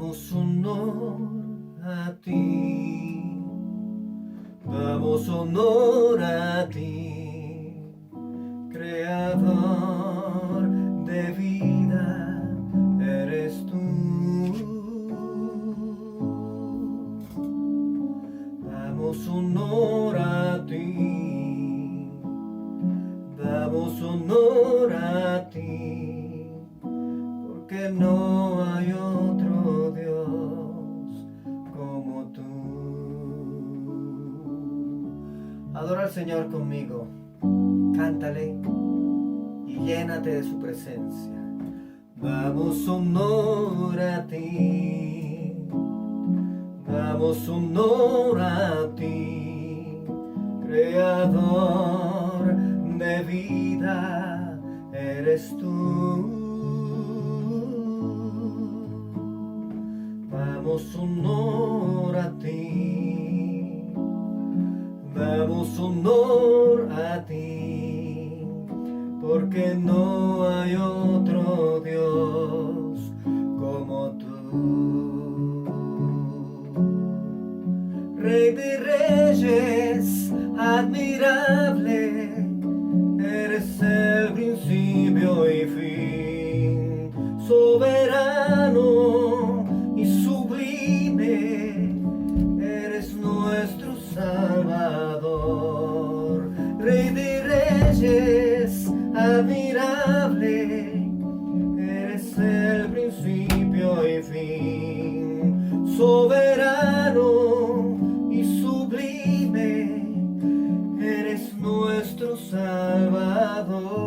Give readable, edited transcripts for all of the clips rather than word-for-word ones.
Damos honor a ti, damos honor a ti, creador de vida, eres tú. Damos honor a ti, damos honor a ti, porque no hay otro Dios como tú. Adora al Señor conmigo, cántale y llénate de su presencia. Damos honor a ti, damos honor a ti, creador de vida, eres tú. Damos honor a ti, damos honor a ti, porque no hay otro Dios como tú. Rey de reyes, admirable, eres el principio y fin, soberano y sublime, eres nuestro Salvador. Rey de reyes, admirable, eres el principio y fin, soberano y sublime, eres nuestro Salvador.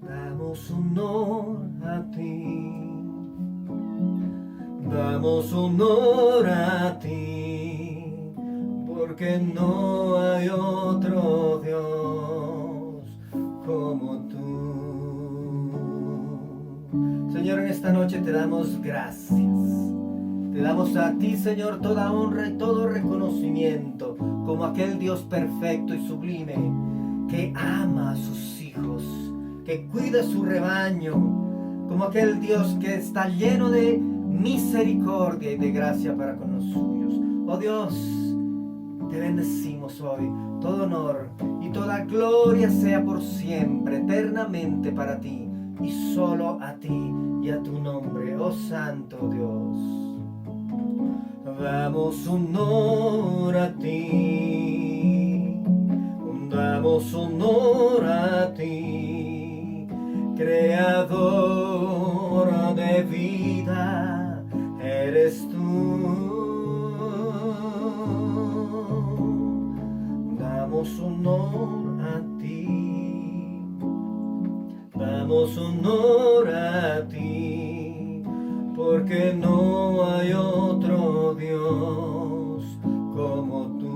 Damos honor a ti, damos honor a ti, porque no hay otro Dios como tú. Señor, en esta noche te damos gracias. Te damos a ti, Señor, toda honra y todo reconocimiento como aquel Dios perfecto y sublime que ama a sus hijos, que cuida su rebaño, como aquel Dios que está lleno de misericordia y de gracia para con los suyos. Oh Dios, te bendecimos hoy. Todo honor y toda gloria sea por siempre, eternamente para ti, y solo a ti y a tu nombre, oh Santo Dios. Damos honor a ti, damos honor a ti, creador de vida, eres tú. Damos honor a ti, damos honor a ti, porque no hay otro Dios como tú.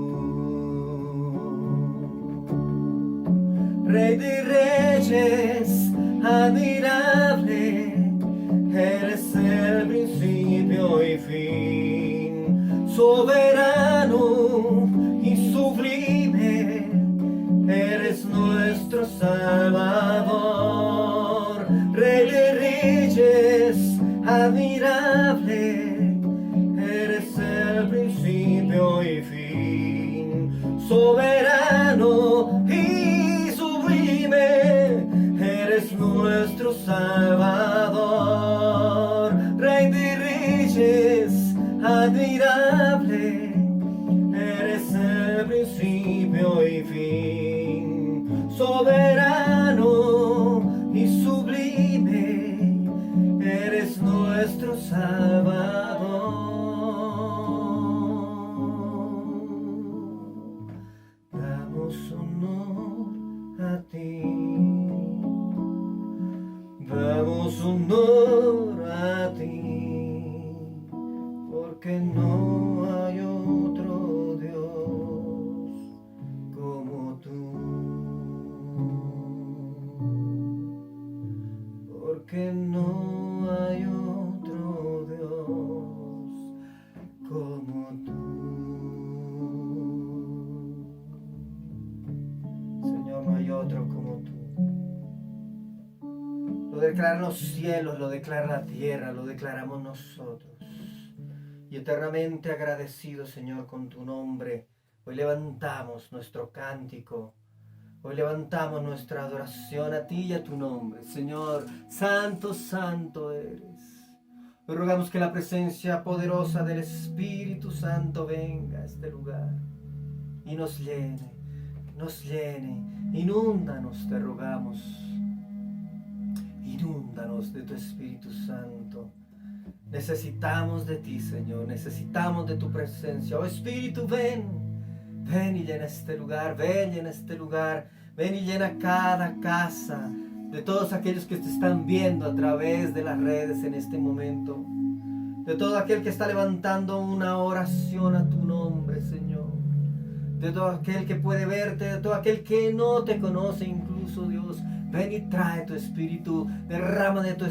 Rey de reyes, admirable, eres el principio y fin, soberano y sublime, eres nuestro Salvador. Rey de reyes, admirable, eres el principio y fin, soberano y sublime, eres nuestro Salvador. Rey de reyes, admirable, eres el principio y fin, soberano y sublime, eres nuestro Salvador. Damos honor a ti, damos honor a ti, porque no hay otro Dios como tú. Porque no hay otro Dios como tú. Señor, no hay otro como tú. declaran los cielos, lo declara la tierra, lo declaramos nosotros. Y eternamente agradecidos, Señor, con tu nombre, hoy levantamos nuestro cántico, hoy levantamos nuestra adoración a ti y a tu nombre. Señor, santo, santo eres. Hoy rogamos que la presencia poderosa del Espíritu Santo venga a este lugar y nos llene, inúndanos, te rogamos. Inúndanos de tu Espíritu Santo. Necesitamos de ti, Señor, necesitamos de tu presencia. Oh Espíritu, ven y llena este lugar, ven y llena este lugar, ven y llena cada casa de todos aquellos que te están viendo a través de las redes en este momento, de todo aquel que está levantando una oración a tu nombre, Señor, de todo aquel que puede verte, de todo aquel que no te conoce incluso, Dios. Ven y trae tu Espíritu, derrama de tu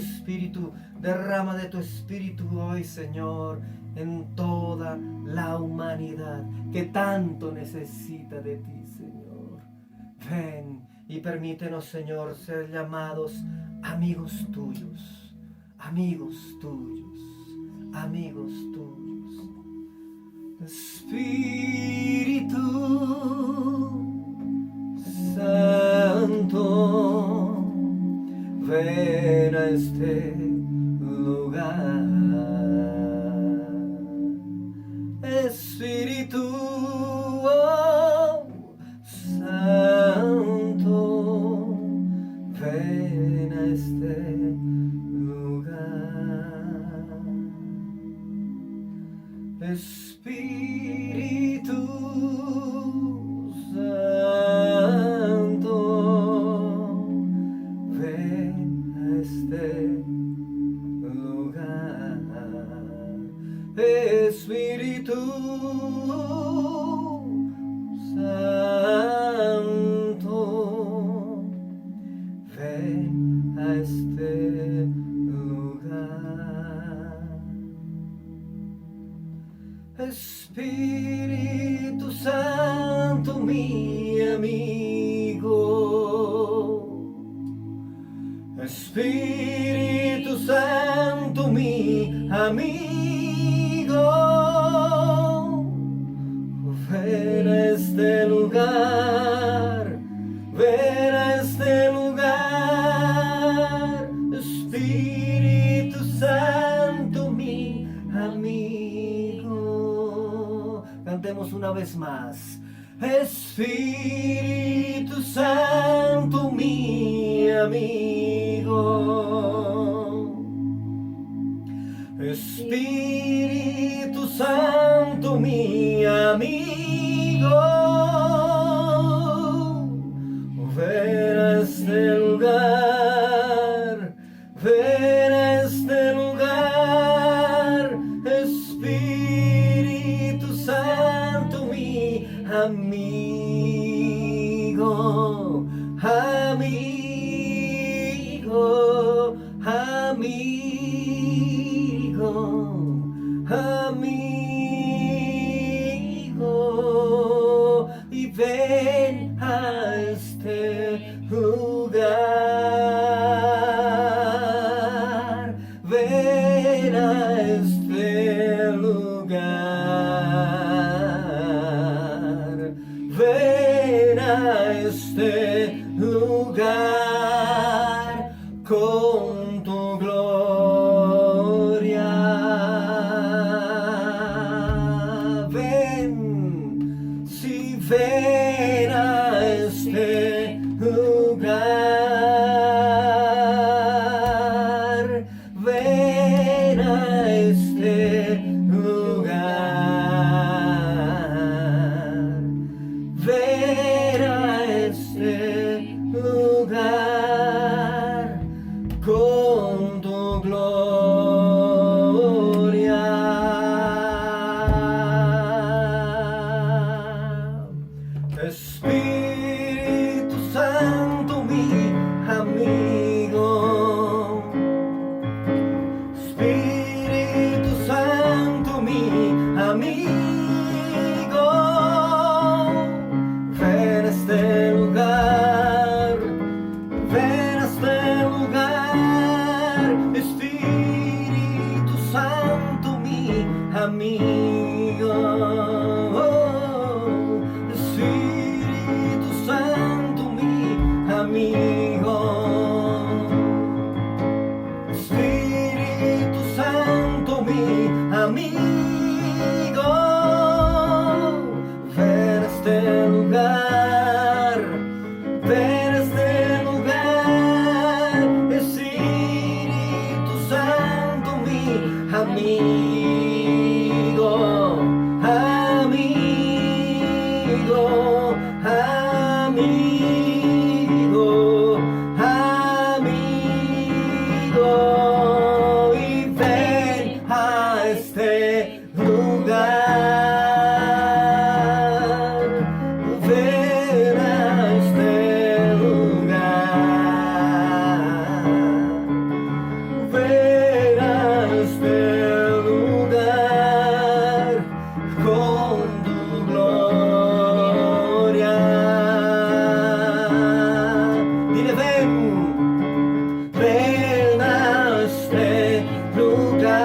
Espíritu hoy, Señor, en toda la humanidad que tanto necesita de ti, Señor. Ven y permítenos, Señor, ser llamados amigos tuyos, amigos tuyos, amigos tuyos. Espíritu Santo, ven a este lugar. Espíritu Santo, ven a este lugar. Espíritu Santo, ven a este lugar. Espíritu Santo, ven a este lugar. Espíritu Santo, mi amigo. Espíritu Santo, mi amigo. Ven a este lugar, ven a este lugar. Espíritu Santo, mi amigo. Cantemos una vez más. Espíritu Santo, mi amigo. Espíritu Santo, mi amigo. Ven a este lugar, ven a este lugar. Espíritu Santo, mi amigo, amigo, amigo, amigo, y ven a este lugar, ven a este lugar, ven a este lugar con tu gloria. Ven, si ven a este lugar, ven a este lugar, ven a este lugar con tu gloria. amigo. Espíritu Santo, mi amigo. Espíritu Santo, mi amigo. Ven a este lugar, ven a este lugar. Espíritu Santo, mi amigo, amigo, amigo, amigo. Y ven a este lugar, ven a este lugar, ven a este lugar con tu gloria. Dile, ven, ven a este lugar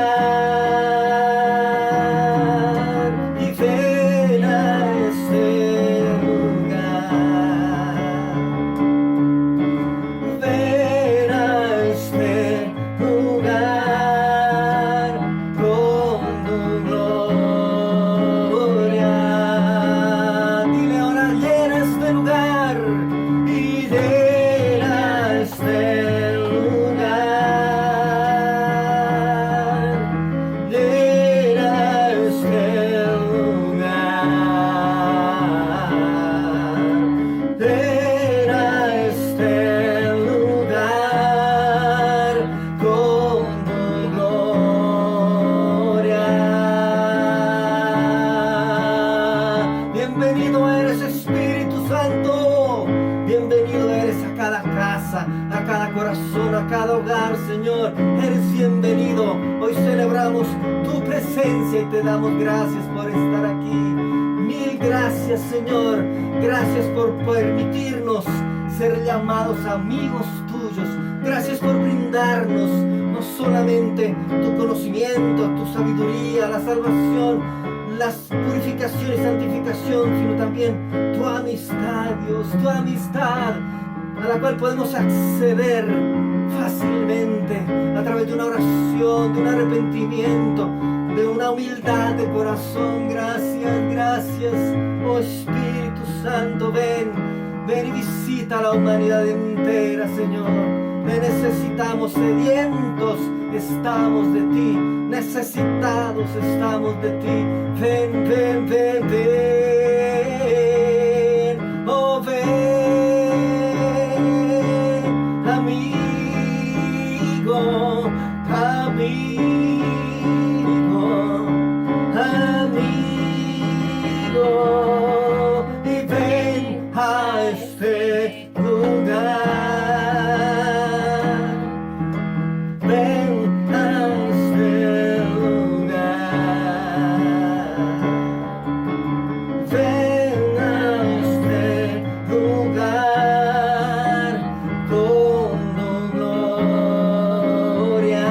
y ven a este lugar. Ven a este lugar con tu gloria. Dile ahora, llena este lugar y llena este lugar. Llena este lugar. Llena este lugar con tu gloria. Bienvenido eres, Espíritu Santo. Bienvenido eres a cada casa, a cada corazón, a cada hogar, Señor. Eres bienvenido. Hoy celebramos tu presencia y te damos gracias por estar aquí. Mil gracias, Señor. Gracias por permitirnos ser llamados amigos tuyos. Gracias por brindarnos no solamente tu conocimiento, tu sabiduría, la salvación, la purificación y santificación, sino también tu amistad, Dios, tu amistad a la cual podemos acceder fácilmente a través de una oración, de un arrepentimiento, de una humildad de corazón. Gracias, gracias. Oh Espíritu Santo, ven, ven y visita a la humanidad entera, Señor. Te necesitamos, sedientos estamos de ti, necesitados estamos de ti. Ven, ven, ven, ven, oh ven, amigo, amigo, amigo, y ven a este lugar. Ven a este lugar. Ven a este lugar con tu gloria.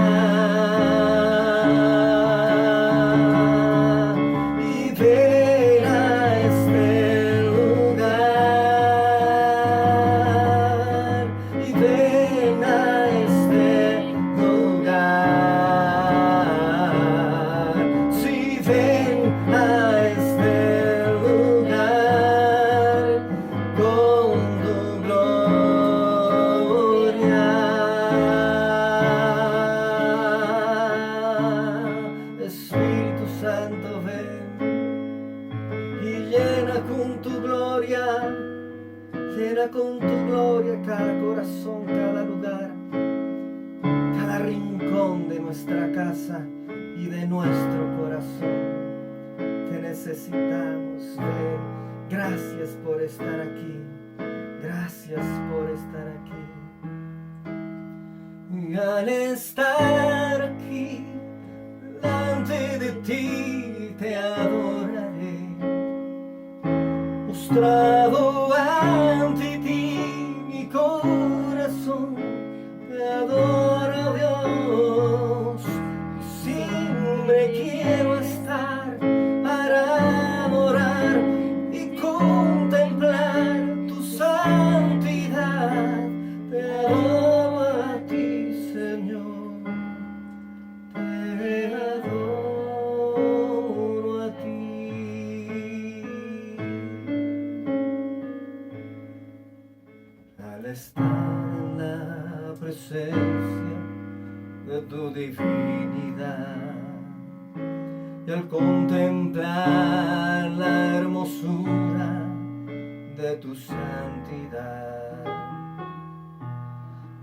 Y ven a este lugar. Y ven a este lugar. Sí, ven a este lugar con tu gloria. Espíritu Santo, ven y llena con tu gloria. Llena con tu gloria cada corazón, cada lugar, cada rincón de nuestra casa y de nuestro corazón. Te necesitamos, ven. Gracias por estar aquí. Gracias por estar aquí. Y al estar aquí, delante de ti te adoraré. Mostrado ante ti mi corazón, te adoro, Dios. Siempre quiero estar estar para adorar y contemplar tu santidad. Te adoro a ti, Señor, te adoro a ti. Al estar en la presencia de tu divinidad y al contemplar la hermosura de tu santidad,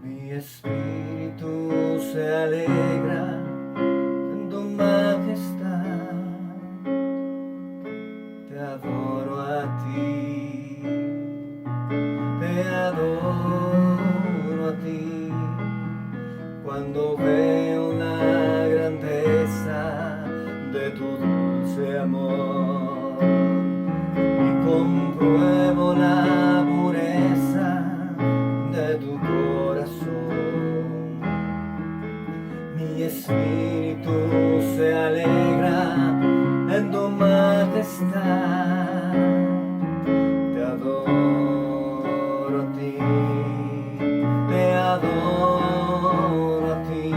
mi espíritu se alegra en tu majestad. Te adoro a ti, te adoro a ti. Cuando veo la grandeza de tu dulce amor y compruebo la pureza de tu corazón, mi espíritu se alegra en tu majestad. Te adoro a ti, te adoro a ti,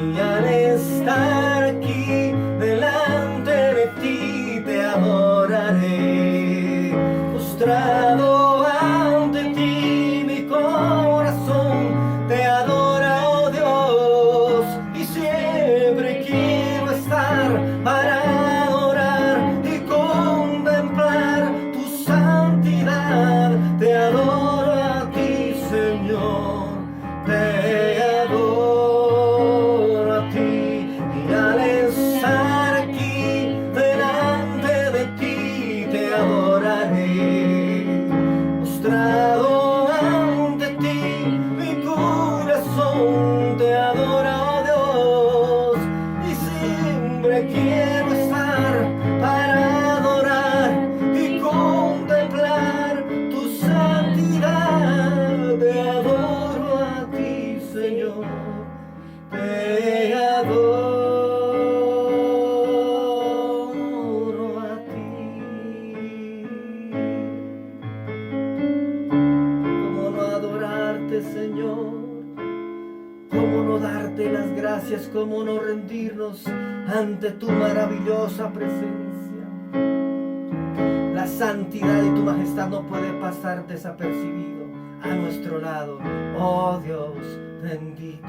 y al estar aquí delante de ti te adoraré. Postrado ante ti mi corazón te adora, oh Dios, y siempre quiero estar para adorar y contemplar tu santidad. Te adoro a ti, Señor, te adoro a ti, y al estar aquí delante de ti te adoraré. Postrado ante ti mi corazón te adora, oh Dios, y siempre quiero estar para adorar y contemplar tu santidad. Te adoro a ti, Señor, te adoro a ti. ¿Cómo no adorarte, Señor? ¿Cómo no darte las gracias? ¿Cómo no rendirnos ante tu maravillosa presencia? La santidad y tu majestad no puede pasar desapercibido a nuestro lado. Oh Dios bendito,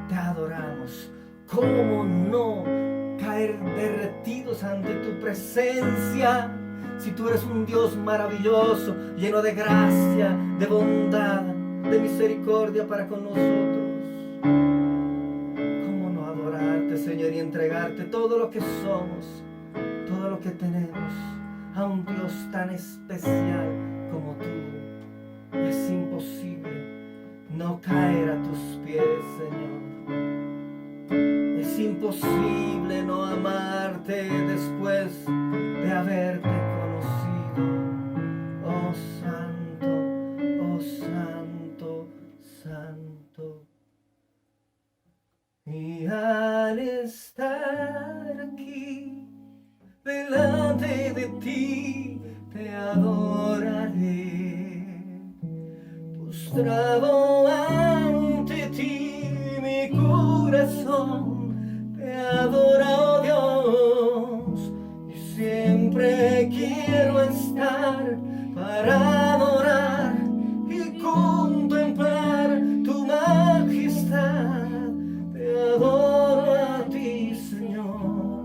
te adoramos. ¿Cómo no caer derretidos ante tu presencia? Si tú eres un Dios maravilloso, lleno de gracia, de bondad, de misericordia para con nosotros. ¿Cómo no adorarte, Señor, y entregarte todo lo que somos, todo lo que tenemos, a un Dios tan especial como tú? Es imposible no caer a tus pies, Señor. Es imposible no amarte después de haberte conocido. Oh Santo, oh Santo, Santo. Y al estar aquí delante de ti te adoraré. Postrado ante ti mi corazón te adora, oh Dios, y siempre quiero estar para adorar y contemplar tu majestad. Te adoro a ti, Señor,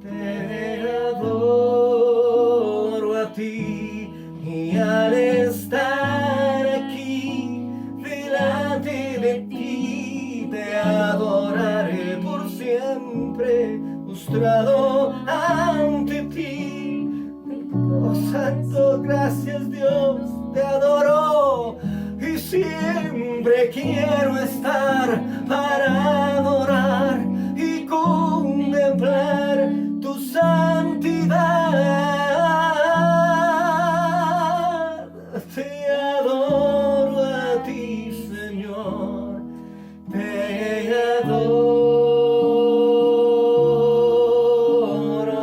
te adoro a ti, y al estar aquí delante de ti te adoraré por siempre, postrado ante ti. Oh Santo, gracias Dios, te adoro, y siempre quiero estar para adorar y contemplar tu santidad. Te adoro a ti, Señor, te adoro a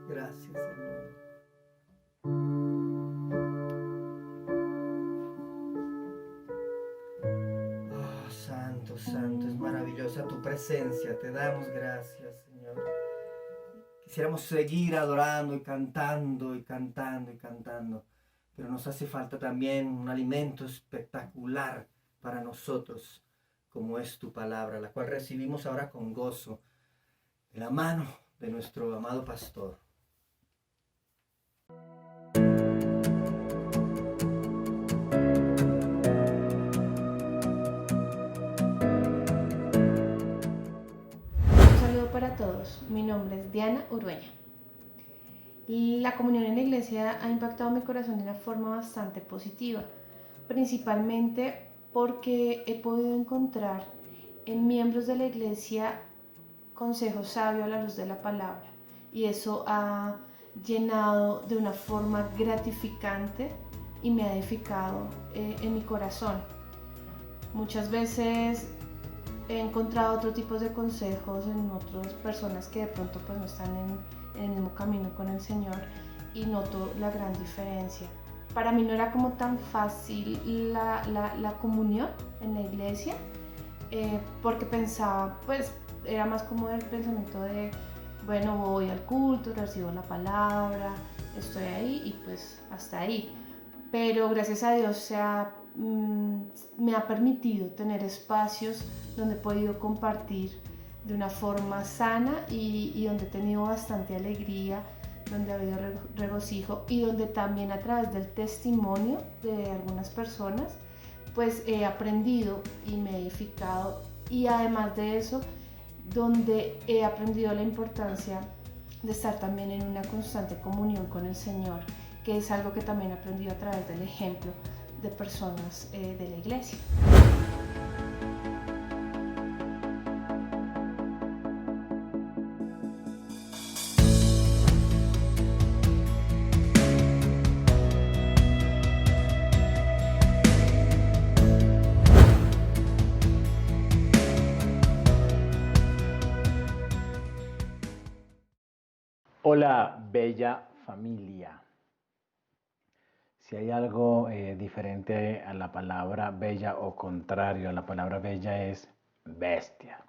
Gracias, Señor. Oh, santo, santo, es maravillosa tu presencia. Te damos gracias, Señor. Quisiéramos seguir adorando y cantando y cantando y cantando, pero nos hace falta también un alimento espectacular para nosotros, como es tu palabra, la cual recibimos ahora con gozo, de la mano de nuestro amado pastor. Un saludo para todos, mi nombre es Diana Urueña. La comunión en la iglesia ha impactado mi corazón de una forma bastante positiva, principalmente porque he podido encontrar en miembros de la iglesia consejos sabios a la luz de la palabra, y eso ha llenado de una forma gratificante y me ha edificado en mi corazón. Muchas veces he encontrado otro tipo de consejos en otras personas que de pronto pues no están en el mismo camino con el Señor, y noto la gran diferencia. Para mí no era como tan fácil la comunión en la iglesia, porque pensaba, pues era más como el pensamiento de, bueno, voy al culto, recibo la palabra, estoy ahí y pues hasta ahí. Pero gracias a Dios me ha permitido tener espacios donde he podido compartir de una forma sana y donde he tenido bastante alegría, donde ha habido regocijo, y donde también a través del testimonio de algunas personas pues he aprendido y me he edificado, y además de eso donde he aprendido la importancia de estar también en una constante comunión con el Señor, que es algo que también he aprendido a través del ejemplo de personas de la iglesia. Hola, bella familia. Si hay algo diferente a la palabra bella o contrario a la palabra bella es bestia.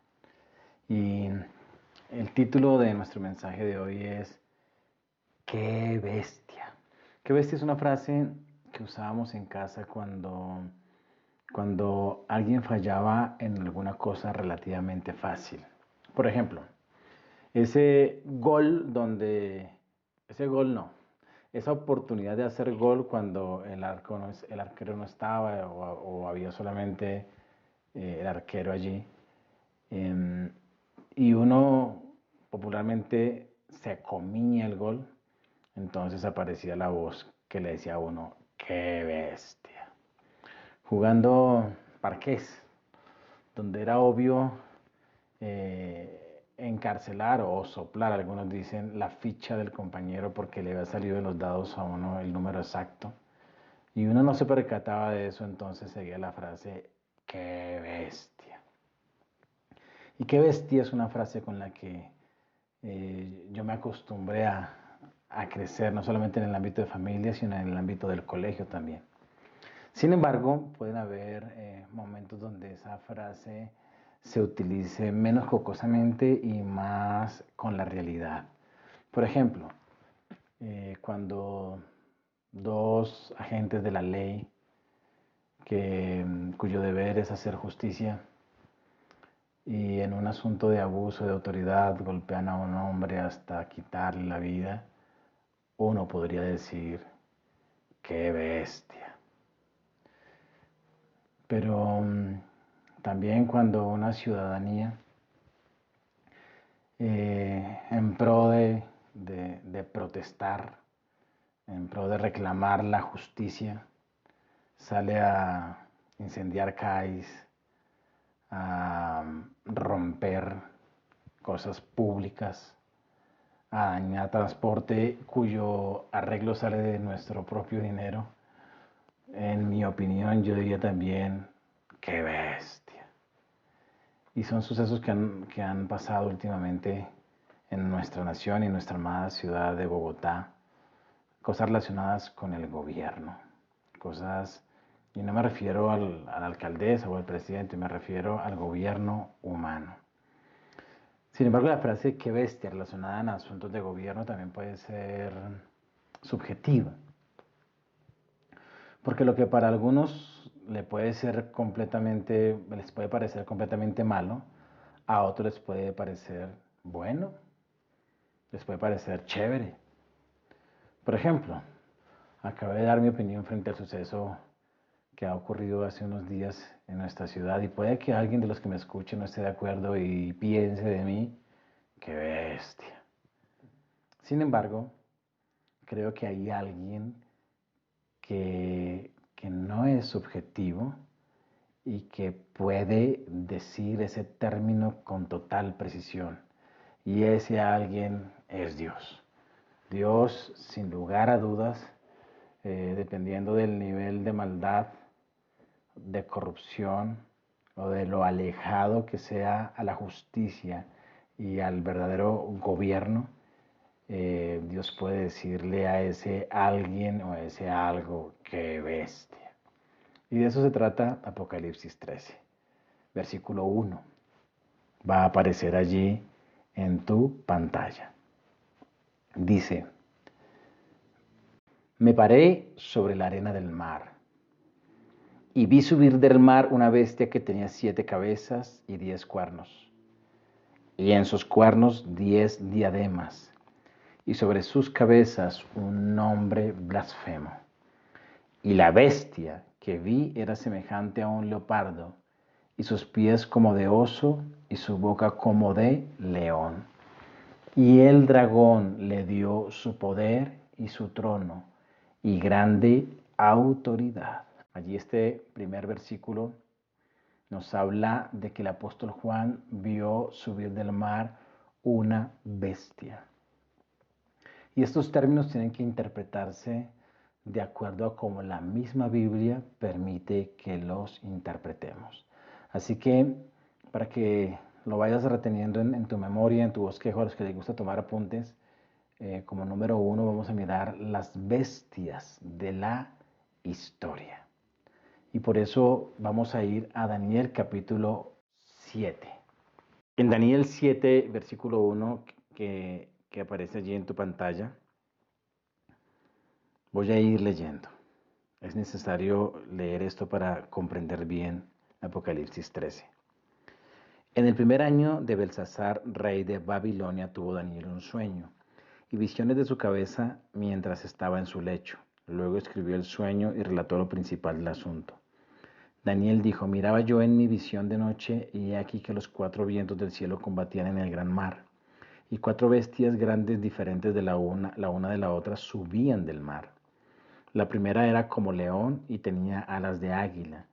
Y el título de nuestro mensaje de hoy es ¡Qué bestia! ¡Qué bestia! Es una frase que usábamos en casa cuando alguien fallaba en alguna cosa relativamente fácil. Por ejemplo, ese esa oportunidad de hacer gol cuando el arquero no estaba o había solamente el arquero allí. Y uno popularmente se comía el gol, entonces aparecía la voz que le decía a uno, ¡qué bestia! Jugando parqués, donde era obvio encarcelar o soplar, algunos dicen, la ficha del compañero porque le había salido de los dados a uno el número exacto, y uno no se percataba de eso, entonces seguía la frase, ¡qué bestia! Y qué bestia es una frase con la que yo me acostumbré a crecer, no solamente en el ámbito de familia, sino en el ámbito del colegio también. Sin embargo, pueden haber momentos donde esa frase se utilice menos jocosamente y más con la realidad. Por ejemplo, cuando dos agentes de la ley cuyo deber es hacer justicia y en un asunto de abuso de autoridad golpean a un hombre hasta quitarle la vida, uno podría decir, ¡qué bestia! Pero también cuando una ciudadanía en pro de protestar, en pro de reclamar la justicia, sale a incendiar CAIs, a romper cosas públicas, a dañar transporte cuyo arreglo sale de nuestro propio dinero. En mi opinión, yo diría también, ¡qué bestia! Y son sucesos que han pasado últimamente en nuestra nación y en nuestra amada ciudad de Bogotá, cosas relacionadas con el gobierno, cosas, y no me refiero a la alcaldesa o al presidente, me refiero al gobierno humano. Sin embargo, la frase "qué bestia" relacionada en asuntos de gobierno también puede ser subjetiva, porque lo que para algunos les puede parecer completamente malo, a otros les puede parecer bueno, les puede parecer chévere. Por ejemplo, acabo de dar mi opinión frente al suceso que ha ocurrido hace unos días en nuestra ciudad y puede que alguien de los que me escuche no esté de acuerdo y piense de mí, qué bestia. Sin embargo, creo que hay alguien que no es subjetivo y que puede decir ese término con total precisión. Y ese alguien es Dios. Dios, sin lugar a dudas, dependiendo del nivel de maldad, de corrupción o de lo alejado que sea a la justicia y al verdadero gobierno, Dios puede decirle a ese alguien o a ese algo, qué bestia. Y de eso se trata Apocalipsis 13, versículo 1. Va a aparecer allí en tu pantalla. Dice: me paré sobre la arena del mar y vi subir del mar una bestia que tenía 7 cabezas y 10 cuernos, y en sus cuernos 10 diademas, y sobre sus cabezas un nombre blasfemo. Y la bestia que vi era semejante a un leopardo, y sus pies como de oso, y su boca como de león. Y el dragón le dio su poder y su trono, y grande autoridad. Allí este primer versículo nos habla de que el apóstol Juan vio subir del mar una bestia. Y estos términos tienen que interpretarse de acuerdo a cómo la misma Biblia permite que los interpretemos. Así que para que lo vayas reteniendo en tu memoria, en tu bosquejo, a los que les gusta tomar apuntes, como número 1 vamos a mirar las bestias de la historia. Y por eso vamos a ir a Daniel capítulo 7. En Daniel 7, versículo 1, que aparece allí en tu pantalla, voy a ir leyendo. Es necesario leer esto para comprender bien Apocalipsis 13. En el primer año de Belsasar, rey de Babilonia, tuvo Daniel un sueño y visiones de su cabeza mientras estaba en su lecho. Luego escribió el sueño y relató lo principal del asunto. Daniel dijo: miraba yo en mi visión de noche, y he aquí que los 4 vientos del cielo combatían en el gran mar, y 4 bestias grandes diferentes de la una de la otra subían del mar. La primera era como león y tenía alas de águila.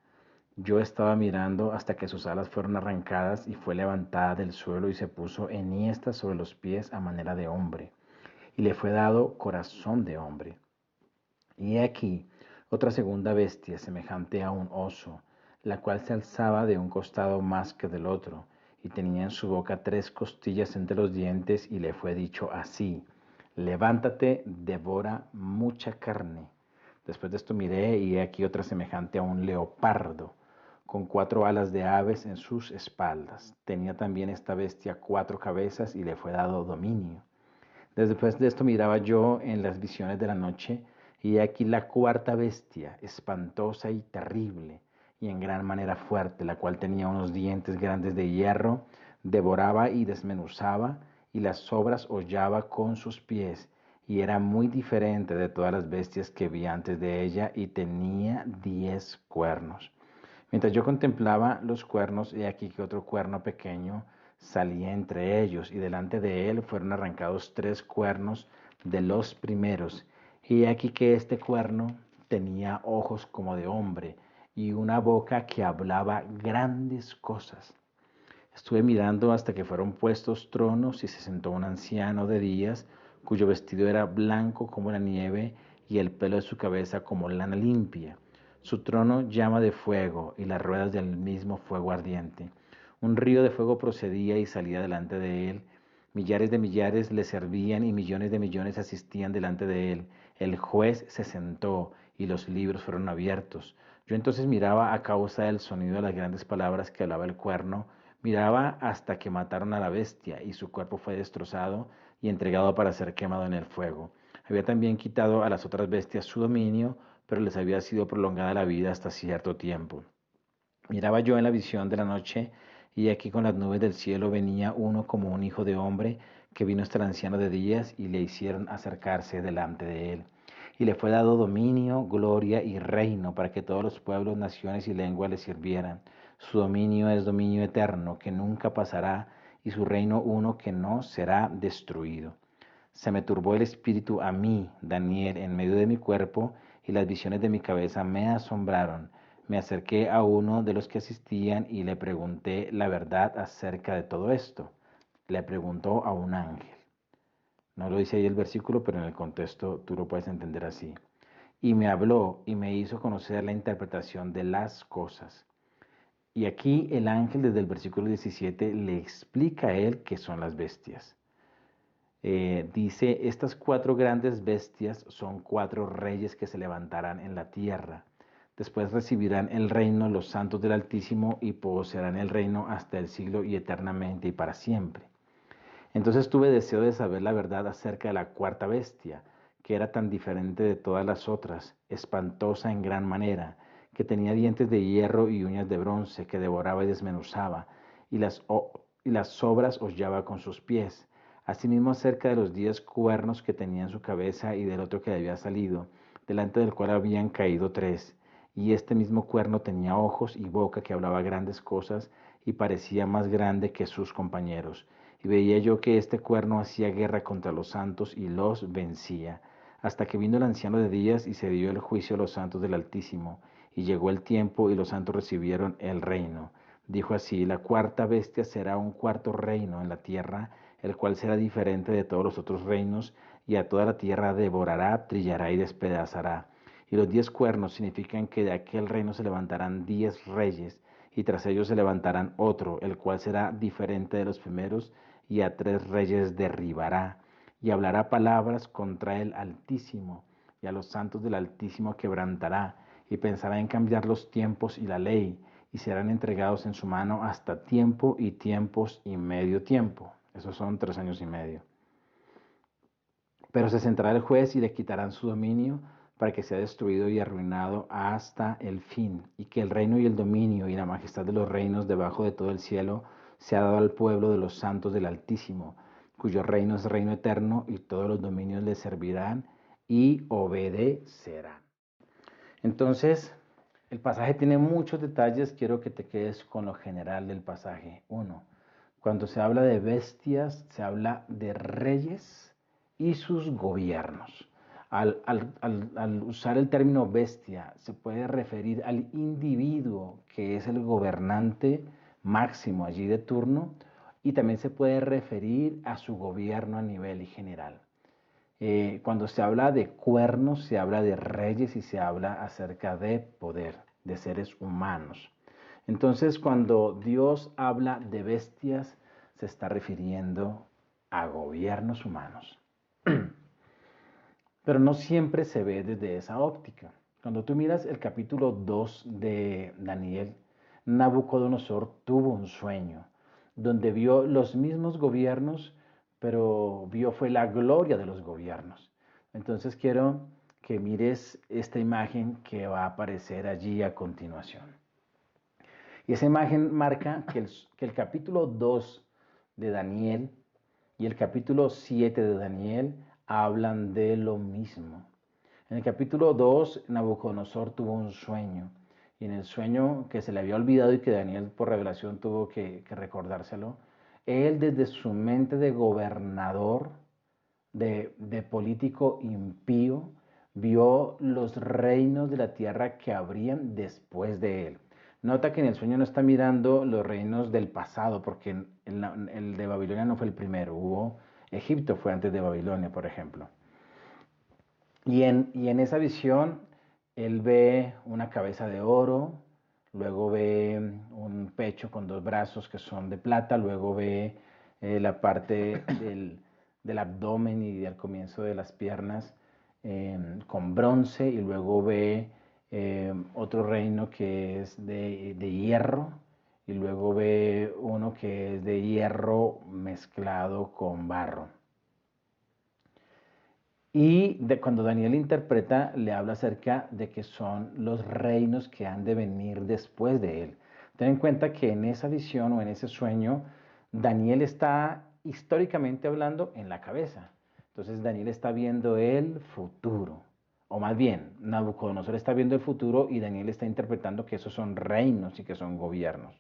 Yo estaba mirando hasta que sus alas fueron arrancadas y fue levantada del suelo y se puso enhiesta sobre los pies a manera de hombre, y le fue dado corazón de hombre. Y aquí otra segunda bestia, semejante a un oso, la cual se alzaba de un costado más que del otro, y tenía en su boca 3 costillas entre los dientes, y le fue dicho así: levántate, devora mucha carne. Después de esto miré, y he aquí otra semejante a un leopardo, con 4 alas de aves en sus espaldas. Tenía también esta bestia 4 cabezas, y le fue dado dominio. Después de esto miraba yo en las visiones de la noche, y aquí la 4ª bestia, espantosa y terrible, y en gran manera fuerte, la cual tenía unos dientes grandes de hierro, devoraba y desmenuzaba, y las sobras hollaba con sus pies, y era muy diferente de todas las bestias que vi antes de ella, y tenía 10 cuernos. Mientras yo contemplaba los cuernos, he aquí que otro cuerno pequeño salía entre ellos, y delante de él fueron arrancados 3 cuernos de los primeros. Y he aquí que este cuerno tenía ojos como de hombre, y una boca que hablaba grandes cosas. Estuve mirando hasta que fueron puestos tronos, y se sentó un anciano de días, cuyo vestido era blanco como la nieve, y el pelo de su cabeza como lana limpia. Su trono llama de fuego, y las ruedas del mismo fuego ardiente. Un río de fuego procedía y salía delante de él. Millares de millares le servían y millones de millones asistían delante de él. El juez se sentó y los libros fueron abiertos. Yo entonces miraba a causa del sonido de las grandes palabras que hablaba el cuerno, miraba hasta que mataron a la bestia y su cuerpo fue destrozado y entregado para ser quemado en el fuego. Había también quitado a las otras bestias su dominio, pero les había sido prolongada la vida hasta cierto tiempo. Miraba yo en la visión de la noche, y aquí con las nubes del cielo venía uno como un hijo de hombre, que vino hasta el anciano de días, y le hicieron acercarse delante de él. Y le fue dado dominio, gloria y reino, para que todos los pueblos, naciones y lenguas le sirvieran. Su dominio es dominio eterno, que nunca pasará, y su reino uno que no será destruido. Se me turbó el espíritu a mí, Daniel, en medio de mi cuerpo, y las visiones de mi cabeza me asombraron. Me acerqué a uno de los que asistían y le pregunté la verdad acerca de todo esto. Le preguntó a un ángel. No lo dice ahí el versículo, pero en el contexto tú lo puedes entender así. Y me habló y me hizo conocer la interpretación de las cosas. Y aquí el ángel desde el versículo 17 le explica a él qué son las bestias. Dice, estas 4 grandes bestias son 4 reyes que se levantarán en la tierra. Después recibirán el reino los santos del Altísimo y poseerán el reino hasta el siglo y eternamente y para siempre. Entonces tuve deseo de saber la verdad acerca de la 4ta bestia, que era tan diferente de todas las otras, espantosa en gran manera, que tenía dientes de hierro y uñas de bronce, que devoraba y desmenuzaba, y las sobras hollaba con sus pies. Asimismo acerca de los 10 cuernos que tenía en su cabeza y del otro que le había salido, delante del cual habían caído 3. Y este mismo cuerno tenía ojos y boca que hablaba grandes cosas y parecía más grande que sus compañeros. Y veía yo que este cuerno hacía guerra contra los santos y los vencía, hasta que vino el anciano de días y se dio el juicio a los santos del Altísimo. Y llegó el tiempo y los santos recibieron el reino. Dijo así, la 4ta bestia será un 4to reino en la tierra, el cual será diferente de todos los otros reinos, y a toda la tierra devorará, trillará y despedazará. Y los 10 cuernos significan que de aquel reino se levantarán 10 reyes, y tras ellos se levantarán otro, el cual será diferente de los primeros, y a 3 reyes derribará, y hablará palabras contra el Altísimo, y a los santos del Altísimo quebrantará, y pensará en cambiar los tiempos y la ley, y serán entregados en su mano hasta tiempo y tiempos y medio tiempo. Esos son 3 años y medio. Pero se sentará el juez y le quitarán su dominio para que sea destruido y arruinado hasta el fin, y que el reino y el dominio y la majestad de los reinos debajo de todo el cielo sea dado al pueblo de los santos del Altísimo, cuyo reino es reino eterno, y todos los dominios le servirán y obedecerán. Entonces, el pasaje tiene muchos detalles, quiero que te quedes con lo general del pasaje. 1. Cuando se habla de bestias, se habla de reyes y sus gobiernos. Al usar el término bestia, se puede referir al individuo que es el gobernante máximo allí de turno, y también se puede referir a su gobierno a nivel general. Cuando se habla de cuernos, se habla de reyes y se habla acerca de poder, de seres humanos. Entonces, cuando Dios habla de bestias, se está refiriendo a gobiernos humanos. Pero no siempre se ve desde esa óptica. Cuando tú miras el capítulo 2 de Daniel, Nabucodonosor tuvo un sueño donde vio los mismos gobiernos, pero vio fue la gloria de los gobiernos. Entonces quiero que mires esta imagen que va a aparecer allí a continuación. Y esa imagen marca que el capítulo 2 de Daniel y el capítulo 7 de Daniel hablan de lo mismo. En el capítulo 2, Nabucodonosor tuvo un sueño, y en el sueño que se le había olvidado y que Daniel por revelación tuvo que recordárselo, él desde su mente de gobernador, de político impío, vio los reinos de la tierra que habrían después de él. Nota que en el sueño no está mirando los reinos del pasado, porque el de Babilonia no fue el primero. Egipto fue antes de Babilonia, por ejemplo. Y en esa visión, él ve una cabeza de oro, luego ve un pecho con 2 brazos que son de plata, luego ve la parte del abdomen y del comienzo de las piernas con bronce, y luego ve otro reino que es de hierro, y luego ve uno que es de hierro mezclado con barro. Y cuando Daniel interpreta, le habla acerca de que son los reinos que han de venir después de él. Ten en cuenta que en esa visión o en ese sueño, Daniel está históricamente hablando en la cabeza. Entonces Daniel está viendo el futuro. O más bien, Nabucodonosor está viendo el futuro y Daniel está interpretando que esos son reinos y que son gobiernos.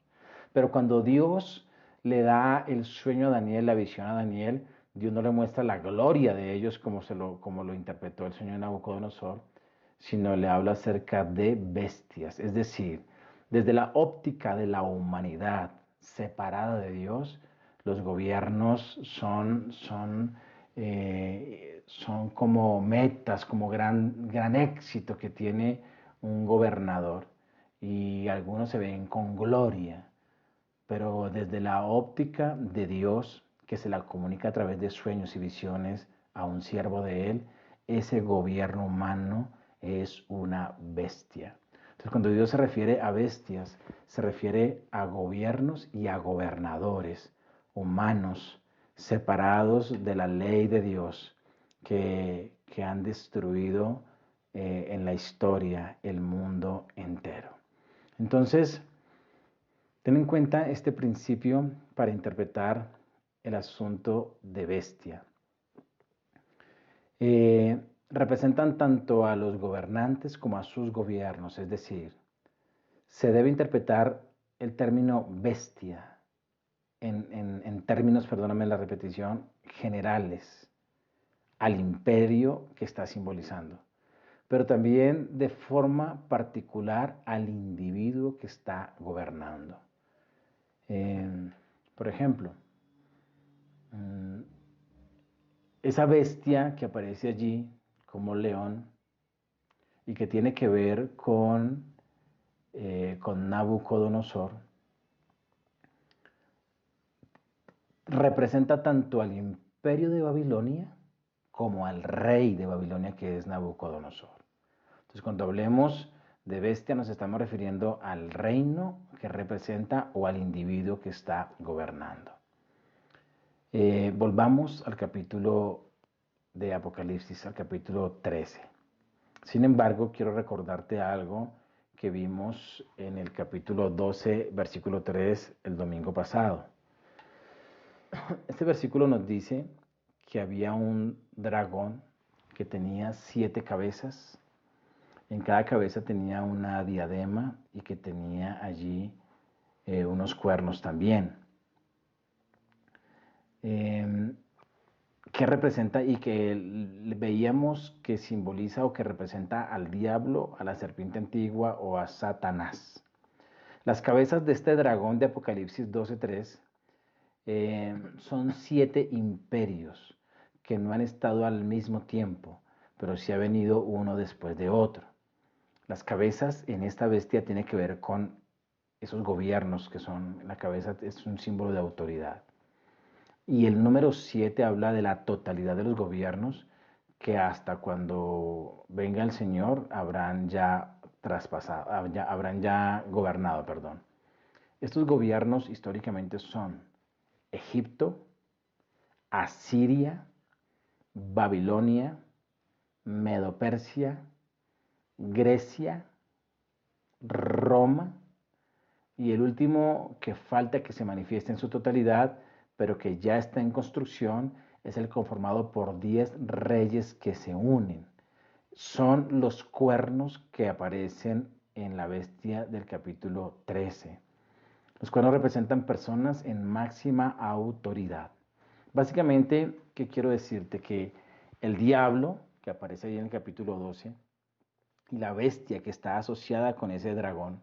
Pero cuando Dios le da el sueño a Daniel, la visión a Daniel, Dios no le muestra la gloria de ellos como lo interpretó el sueño de Nabucodonosor, sino le habla acerca de bestias. Es decir, desde la óptica de la humanidad separada de Dios, los gobiernos son como metas, como gran éxito que tiene un gobernador. Y algunos se ven con gloria, pero desde la óptica de Dios, que se la comunica a través de sueños y visiones a un siervo de Él, ese gobierno humano es una bestia. Entonces, cuando Dios se refiere a bestias, se refiere a gobiernos y a gobernadores humanos separados de la ley de Dios, que han destruido en la historia el mundo entero. Entonces, ten en cuenta este principio para interpretar el asunto de bestia. Representan tanto a los gobernantes como a sus gobiernos, es decir, se debe interpretar el término bestia en términos, perdóname la repetición, generales al imperio que está simbolizando, pero también de forma particular al individuo que está gobernando. Por ejemplo, esa bestia que aparece allí como león y que tiene que ver con Nabucodonosor, representa tanto al imperio de Babilonia como al rey de Babilonia, que es Nabucodonosor. Entonces, cuando hablemos de bestia, nos estamos refiriendo al reino que representa o al individuo que está gobernando. Volvamos al capítulo de Apocalipsis, al capítulo 13. Sin embargo, quiero recordarte algo que vimos en el capítulo 12, versículo 3, el domingo pasado. Este versículo nos dice que había un dragón que tenía 7 cabezas. En cada cabeza tenía una diadema y que tenía allí unos cuernos también. Que representa y que veíamos que simboliza o que representa al diablo, a la serpiente antigua o a Satanás. Las cabezas de este dragón de Apocalipsis 12:3 son 7 imperios que no han estado al mismo tiempo, pero sí ha venido uno después de otro. Las cabezas en esta bestia tienen que ver con esos gobiernos que son, la cabeza es un símbolo de autoridad. Y el número 7 habla de la totalidad de los gobiernos que hasta cuando venga el Señor habrán ya traspasado, habrán ya gobernado, perdón. Estos gobiernos históricamente son Egipto, Asiria, Babilonia, Medo-Persia, Grecia, Roma, y el último que falta que se manifieste en su totalidad, pero que ya está en construcción, es el conformado por 10 reyes que se unen. Son los cuernos que aparecen en la bestia del capítulo 13. Los cuernos representan personas en máxima autoridad. Básicamente, ¿qué quiero decirte? Que el diablo, que aparece ahí en el capítulo 12, y la bestia que está asociada con ese dragón,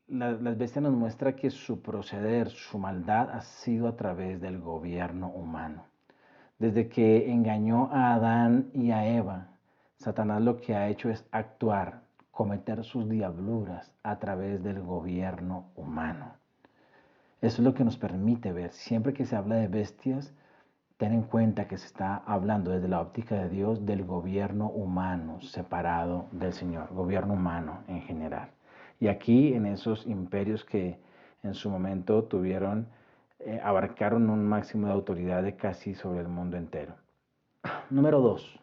las bestias nos muestra que su proceder, su maldad ha sido a través del gobierno humano. Desde que engañó a Adán y a Eva, Satanás lo que ha hecho es actuar cometer sus diabluras a través del gobierno humano. Eso es lo que nos permite ver. Siempre que se habla de bestias, ten en cuenta que se está hablando desde la óptica de Dios del gobierno humano separado del Señor, gobierno humano en general. Y aquí en esos imperios que en su momento abarcaron un máximo de autoridad de casi sobre el mundo entero. Número 2.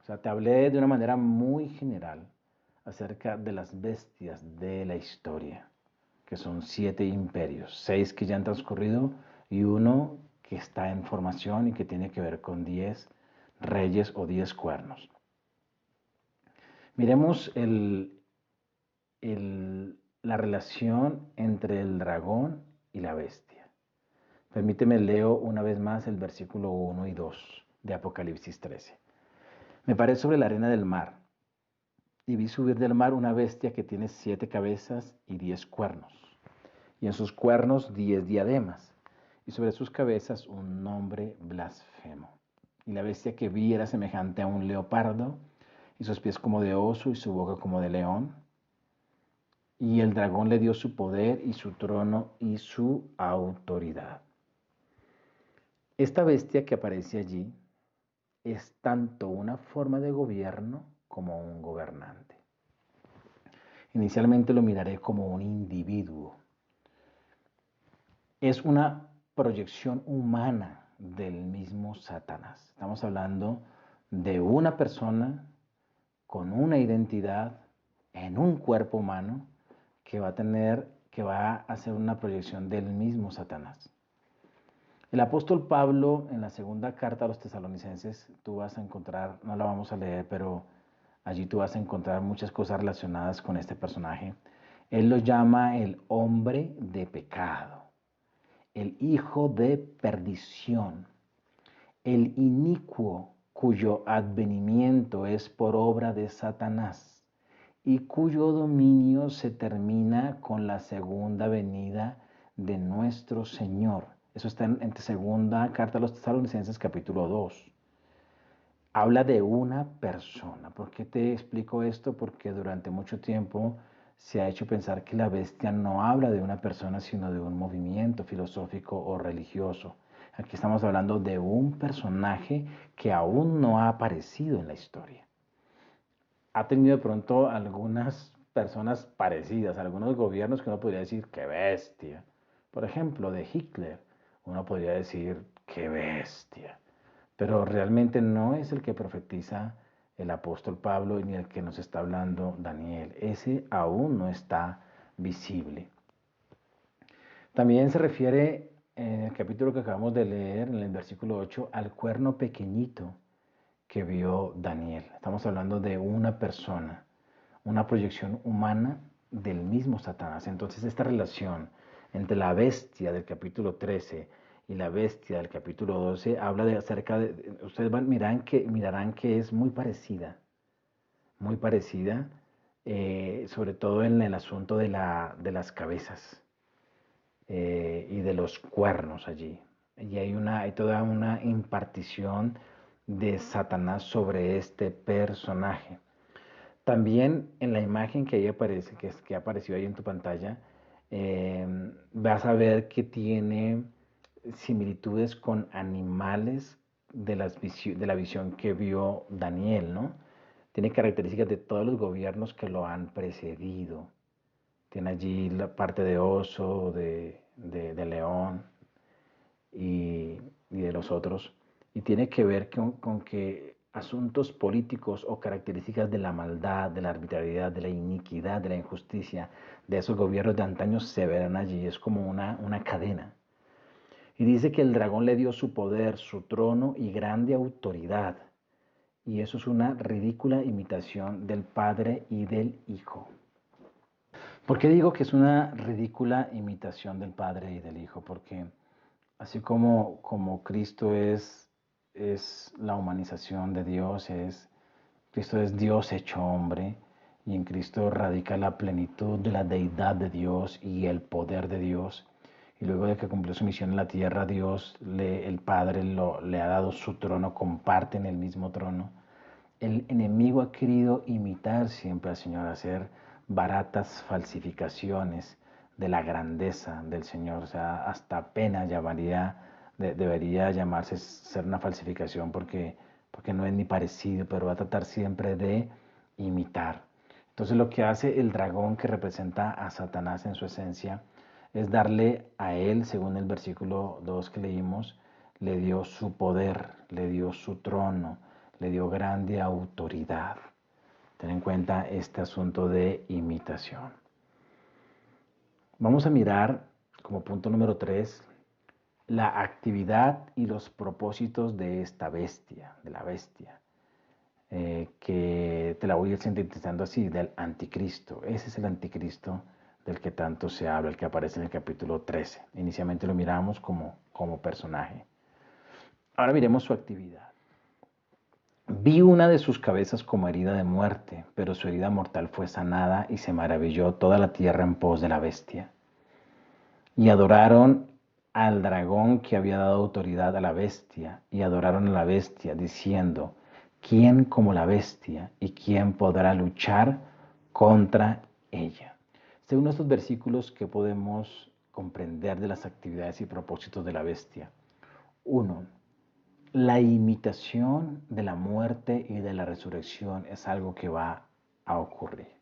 O sea, te hablé de una manera muy general acerca de las bestias de la historia, que son 7 imperios, 6 que ya han transcurrido y uno que está en formación y que tiene que ver con 10 reyes o 10 cuernos. Miremos la relación entre el dragón y la bestia. Permíteme leo una vez más el versículo 1 y 2 de Apocalipsis 13. Me paré sobre la arena del mar y vi subir del mar una bestia que tiene 7 cabezas y 10 cuernos, y en sus cuernos 10 diademas, y sobre sus cabezas un nombre blasfemo. Y la bestia que vi era semejante a un leopardo, y sus pies como de oso y su boca como de león. Y el dragón le dio su poder y su trono y su autoridad. Esta bestia que aparece allí es tanto una forma de gobierno como un gobernante. Inicialmente lo miraré como un individuo. Es una proyección humana del mismo Satanás. Estamos hablando de una persona con una identidad en un cuerpo humano que va a hacer una proyección del mismo Satanás. El apóstol Pablo, en la segunda carta a los tesalonicenses, tú vas a encontrar, no la vamos a leer, pero allí tú vas a encontrar muchas cosas relacionadas con este personaje. Él lo llama el hombre de pecado, el hijo de perdición, el inicuo cuyo advenimiento es por obra de Satanás y cuyo dominio se termina con la segunda venida de nuestro Señor. Eso está en segunda carta a los tesalonicenses capítulo 2. Habla de una persona. ¿Por qué te explico esto? Porque durante mucho tiempo se ha hecho pensar que la bestia no habla de una persona, sino de un movimiento filosófico o religioso. Aquí estamos hablando de un personaje que aún no ha aparecido en la historia. Ha tenido de pronto algunas personas parecidas, algunos gobiernos que uno podría decir, qué bestia. Por ejemplo, de Hitler, uno podría decir, qué bestia. Pero realmente no es el que profetiza el apóstol Pablo ni el que nos está hablando Daniel. Ese aún no está visible. También se refiere en el capítulo que acabamos de leer, en el versículo 8, al cuerno pequeñito que vio Daniel. Estamos hablando de una persona, una proyección humana del mismo Satanás. Entonces esta relación entre la bestia del capítulo 13 y la bestia del capítulo 12 habla ustedes mirarán que es muy parecida, sobre todo en el asunto de las cabezas y de los cuernos allí. Y hay toda una impartición de Satanás sobre este personaje. También en la imagen que ahí aparece, que apareció ahí en tu pantalla, vas a ver que tiene similitudes con animales de la visión que vio Daniel, ¿no? Tiene características de todos los gobiernos que lo han precedido. Tiene allí la parte de oso, de león y de los otros. Y tiene que ver con que asuntos políticos o características de la maldad, de la arbitrariedad, de la iniquidad, de la injusticia, de esos gobiernos de antaño se verán allí. Es como una cadena. Y dice que el dragón le dio su poder, su trono y grande autoridad. Y eso es una ridícula imitación del Padre y del Hijo. ¿Por qué digo que es una ridícula imitación del Padre y del Hijo? Porque así como Cristo es la humanización de Dios, Cristo es Dios hecho hombre, y en Cristo radica la plenitud de la deidad de Dios y el poder de Dios. Y luego de que cumplió su misión en la tierra, el Padre le ha dado su trono, comparten el mismo trono. El enemigo ha querido imitar siempre al Señor, hacer baratas falsificaciones de la grandeza del Señor. O sea, hasta apenas debería llamarse ser una falsificación porque no es ni parecido, pero va a tratar siempre de imitar. Entonces lo que hace el dragón, que representa a Satanás en su esencia, es darle a él, según el versículo 2 que leímos, le dio su poder, le dio su trono, le dio grande autoridad. Ten en cuenta este asunto de imitación. Vamos a mirar como punto número 3 la actividad y los propósitos de esta bestia, de la bestia, que te la voy a ir sintetizando así, del anticristo. Ese es el anticristo del que tanto se habla, el que aparece en el capítulo 13. Inicialmente lo miramos como personaje. Ahora miremos su actividad. Vi una de sus cabezas como herida de muerte, pero su herida mortal fue sanada y se maravilló toda la tierra en pos de la bestia. Y adoraron al dragón que había dado autoridad a la bestia, y adoraron a la bestia, diciendo, ¿quién como la bestia y quién podrá luchar contra ella? Según estos versículos, ¿qué podemos comprender de las actividades y propósitos de la bestia? 1. La imitación de la muerte y de la resurrección es algo que va a ocurrir.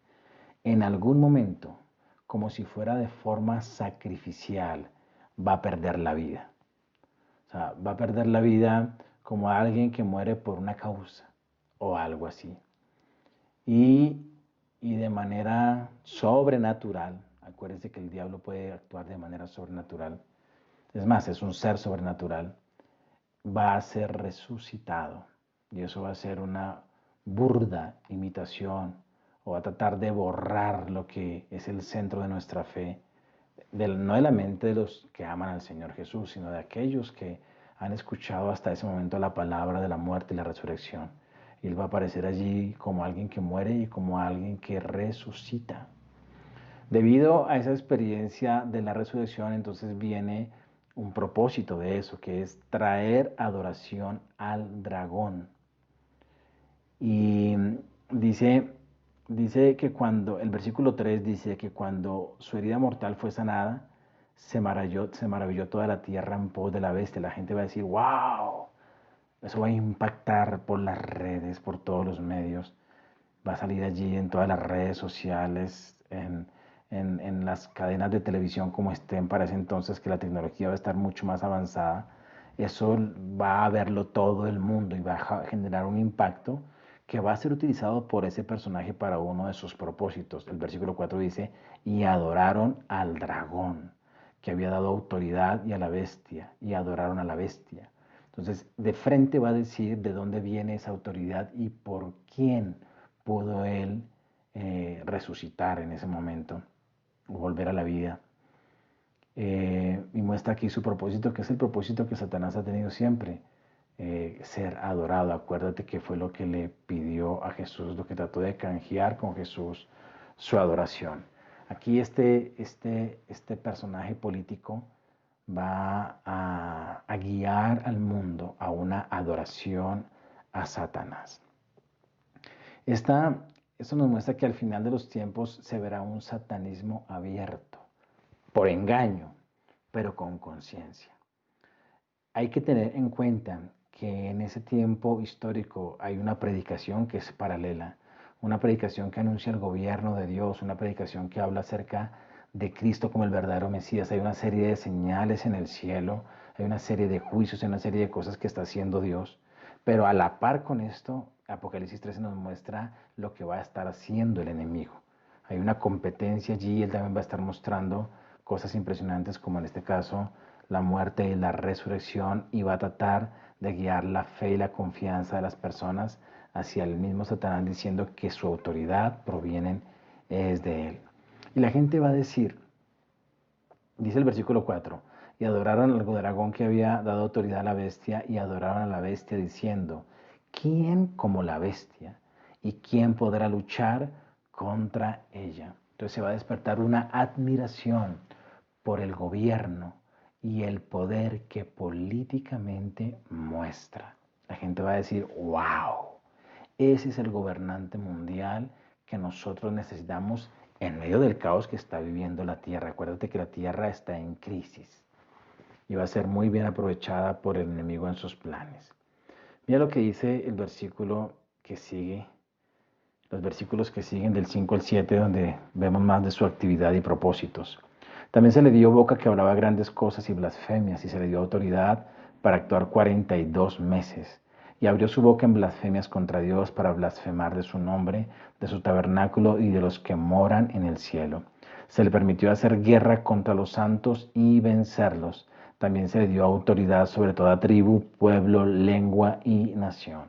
En algún momento, como si fuera de forma sacrificial, va a perder la vida. O sea, va a perder la vida como alguien que muere por una causa o algo así. Y de manera sobrenatural, acuérdense que el diablo puede actuar de manera sobrenatural. Es más, es un ser sobrenatural. Va a ser resucitado y eso va a ser una burda imitación o va a tratar de borrar lo que es el centro de nuestra fe, no de la mente de los que aman al Señor Jesús, sino de aquellos que han escuchado hasta ese momento la palabra de la muerte y la resurrección. Y Él va a aparecer allí como alguien que muere y como alguien que resucita. Debido a esa experiencia de la resurrección, entonces viene un propósito de eso, que es traer adoración al dragón. Y dice que cuando, el versículo 3 dice que cuando su herida mortal fue sanada, se maravilló toda la tierra en pos de la bestia. La gente va a decir, wow, eso va a impactar por las redes, por todos los medios. Va a salir allí en todas las redes sociales, en las cadenas de televisión como estén para ese entonces, que la tecnología va a estar mucho más avanzada. Eso va a verlo todo el mundo y va a generar un impacto que va a ser utilizado por ese personaje para uno de sus propósitos. El versículo 4 dice, y adoraron al dragón, que había dado autoridad, y a la bestia, y adoraron a la bestia. Entonces, de frente va a decir de dónde viene esa autoridad y por quién pudo él resucitar en ese momento, volver a la vida. Y muestra aquí su propósito, que es el propósito que Satanás ha tenido siempre, ser adorado. Acuérdate que fue lo que le pidió a Jesús, lo que trató de canjear con Jesús, su adoración. Aquí este personaje político va a guiar al mundo a una adoración a Satanás. Esto nos muestra que al final de los tiempos se verá un satanismo abierto, por engaño, pero con conciencia. Hay que tener en cuenta que en ese tiempo histórico hay una predicación que es paralela, una predicación que anuncia el gobierno de Dios, una predicación que habla acerca de Cristo como el verdadero Mesías. Hay una serie de señales en el cielo, hay una serie de juicios, hay una serie de cosas que está haciendo Dios. Pero a la par con esto, Apocalipsis 13 nos muestra lo que va a estar haciendo el enemigo. Hay una competencia allí, él también va a estar mostrando cosas impresionantes como en este caso la muerte y la resurrección, y va a tratar de guiar la fe y la confianza de las personas hacia el mismo Satanás, diciendo que su autoridad proviene es de él. Y la gente va a decir, dice el versículo 4, y adoraron al dragón que había dado autoridad a la bestia, y adoraron a la bestia diciendo, ¿quién como la bestia? ¿Y quién podrá luchar contra ella? Entonces se va a despertar una admiración por el gobierno y el poder que políticamente muestra. La gente va a decir, wow, Ese es el gobernante mundial que nosotros necesitamos en medio del caos que está viviendo la tierra. Acuérdate que la tierra está en crisis y va a ser muy bien aprovechada por el enemigo en sus planes. Mira lo que dice el versículo que sigue, los versículos que siguen del 5 al 7, donde vemos más de su actividad y propósitos. También se le dio boca que hablaba grandes cosas y blasfemias, y se le dio autoridad para actuar 42 meses. Y abrió su boca en blasfemias contra Dios para blasfemar de su nombre, de su tabernáculo y de los que moran en el cielo. Se le permitió hacer guerra contra los santos y vencerlos. También se le dio autoridad sobre toda tribu, pueblo, lengua y nación.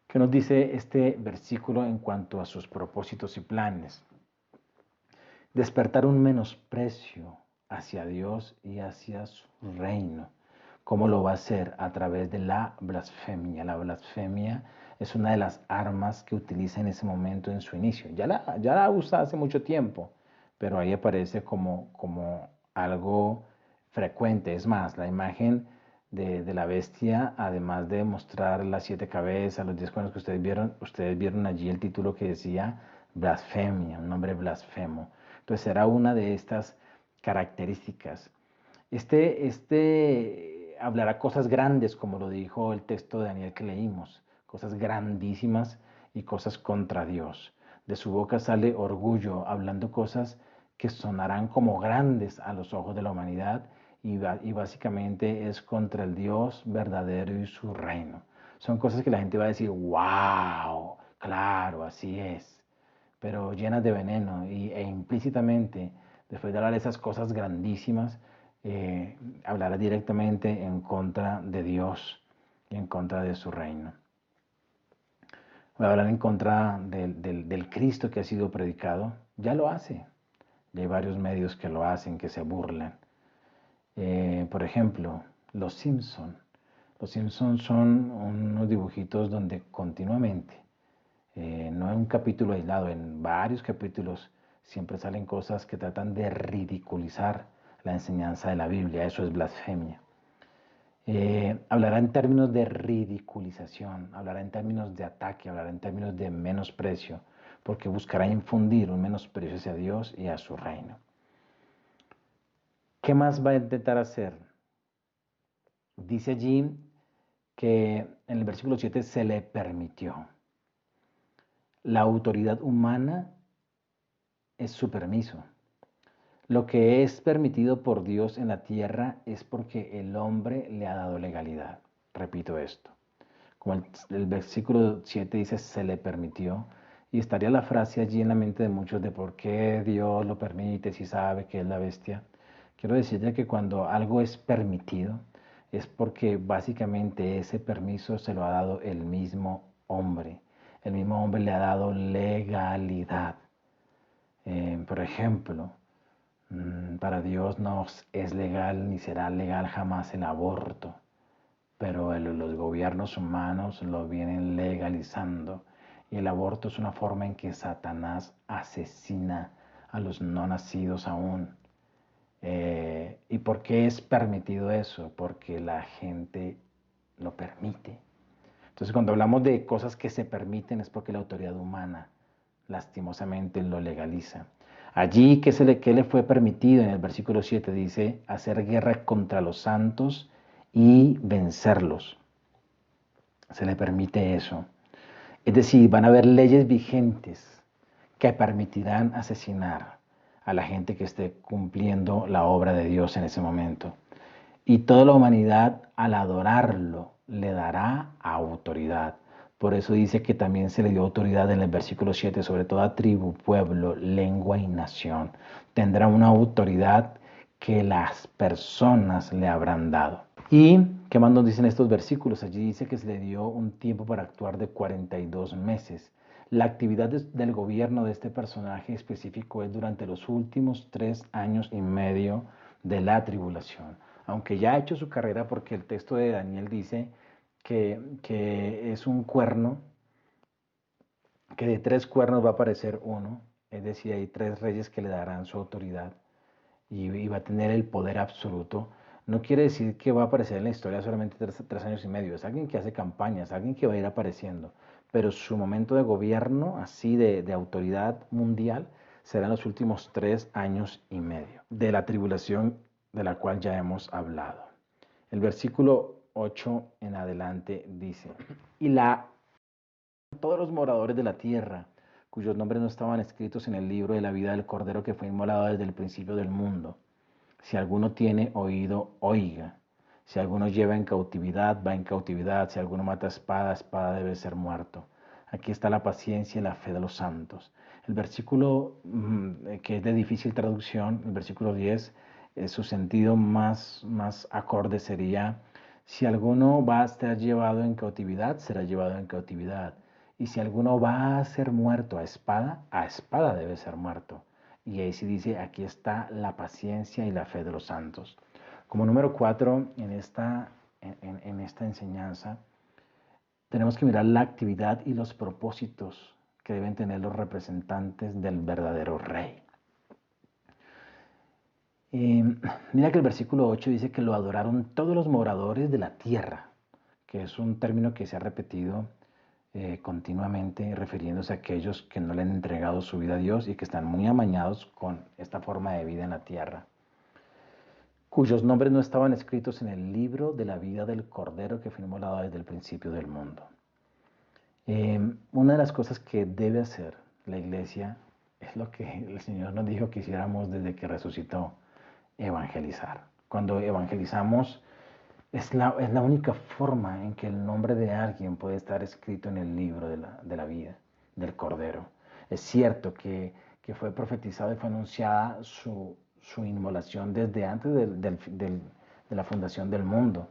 ¿Qué nos dice este versículo en cuanto a sus propósitos y planes? Despertar un menosprecio hacia Dios y hacia su reino. ¿Cómo lo va a hacer? A través de la blasfemia. La blasfemia es una de las armas que utiliza en ese momento en su inicio. Ya la usa hace mucho tiempo, pero ahí aparece como algo frecuente. Es más, la imagen de la bestia, además de mostrar las 7 cabezas, los 10 cuernos que ustedes vieron allí el título que decía blasfemia, un nombre blasfemo. Entonces será una de estas características. Hablará cosas grandes, como lo dijo el texto de Daniel que leímos, cosas grandísimas y cosas contra Dios. De su boca sale orgullo, hablando cosas que sonarán como grandes a los ojos de la humanidad y básicamente es contra el Dios verdadero y su reino. Son cosas que la gente va a decir, wow, claro, así es, pero llenas de veneno e implícitamente, después de hablar de esas cosas grandísimas, hablará directamente en contra de Dios y en contra de su reino. Voy a hablar en contra del Cristo que ha sido predicado. Ya lo hace. Y hay varios medios que lo hacen, que se burlan. Por ejemplo, Los Simpson. Los Simpson son unos dibujitos donde continuamente, no en un capítulo aislado, en varios capítulos, siempre salen cosas que tratan de ridiculizar la enseñanza de la Biblia. Eso es blasfemia. Hablará en términos de ridiculización, hablará en términos de ataque, hablará en términos de menosprecio, porque buscará infundir un menosprecio hacia Dios y a su reino. ¿Qué más va a intentar hacer? Dice allí que en el versículo 7 se le permitió. La autoridad humana es su permiso. Lo que es permitido por Dios en la tierra es porque el hombre le ha dado legalidad. Repito esto. Como el versículo 7 dice, se le permitió. Y estaría la frase allí en la mente de muchos de por qué Dios lo permite si sabe que es la bestia. Quiero decirle que cuando algo es permitido es porque básicamente ese permiso se lo ha dado el mismo hombre. El mismo hombre le ha dado legalidad. Por ejemplo, para Dios no es legal ni será legal jamás el aborto, pero los gobiernos humanos lo vienen legalizando y el aborto es una forma en que Satanás asesina a los no nacidos aún. ¿Y por qué es permitido eso? Porque la gente lo permite. Entonces, cuando hablamos de cosas que se permiten es porque la autoridad humana lastimosamente lo legaliza. Allí, ¿qué le fue permitido? En el versículo 7 dice, hacer guerra contra los santos y vencerlos. Se le permite eso. Es decir, van a haber leyes vigentes que permitirán asesinar a la gente que esté cumpliendo la obra de Dios en ese momento. Y toda la humanidad, al adorarlo, le dará autoridad. Por eso dice que también se le dio autoridad en el versículo 7 sobre toda tribu, pueblo, lengua y nación. Tendrá una autoridad que las personas le habrán dado. ¿Y qué más nos dicen estos versículos? Allí dice que se le dio un tiempo para actuar de 42 meses. La actividad del gobierno de este personaje específico es durante los últimos 3 años y medio de la tribulación. Aunque ya ha hecho su carrera, porque el texto de Daniel dice que es un cuerno, que de 3 cuernos va a aparecer uno, es decir, hay 3 reyes que le darán su autoridad y va a tener el poder absoluto. No quiere decir que va a aparecer en la historia solamente 3 años y medio, es alguien que hace campañas, alguien que va a ir apareciendo, pero su momento de gobierno, así de autoridad mundial, será en los últimos 3 años y medio de la tribulación de la cual ya hemos hablado. El versículo 8 en adelante dice, y todos los moradores de la tierra, cuyos nombres no estaban escritos en el libro de la vida del Cordero que fue inmolado desde el principio del mundo. Si alguno tiene oído, oiga. Si alguno lleva en cautividad, va en cautividad. Si alguno mata espada, espada debe ser muerto. Aquí está la paciencia y la fe de los santos. El versículo que es de difícil traducción, el versículo 10, su sentido más acorde sería, si alguno va a ser llevado en cautividad, será llevado en cautividad. Y si alguno va a ser muerto a espada debe ser muerto. Y ahí sí dice, aquí está la paciencia y la fe de los santos. Como número 4, en esta enseñanza, tenemos que mirar la actividad y los propósitos que deben tener los representantes del verdadero rey. Mira que el versículo 8 dice que lo adoraron todos los moradores de la tierra, que es un término que se ha repetido continuamente refiriéndose a aquellos que no le han entregado su vida a Dios y que están muy amañados con esta forma de vida en la tierra, cuyos nombres no estaban escritos en el libro de la vida del Cordero que fue inmolado desde el principio del mundo. Una de las cosas que debe hacer la iglesia es lo que el Señor nos dijo que hiciéramos desde que resucitó, evangelizar. Cuando evangelizamos, es la única forma en que el nombre de alguien puede estar escrito en el libro de la vida del Cordero. Es cierto que fue profetizado y fue anunciada su inmolación desde antes de la fundación del mundo,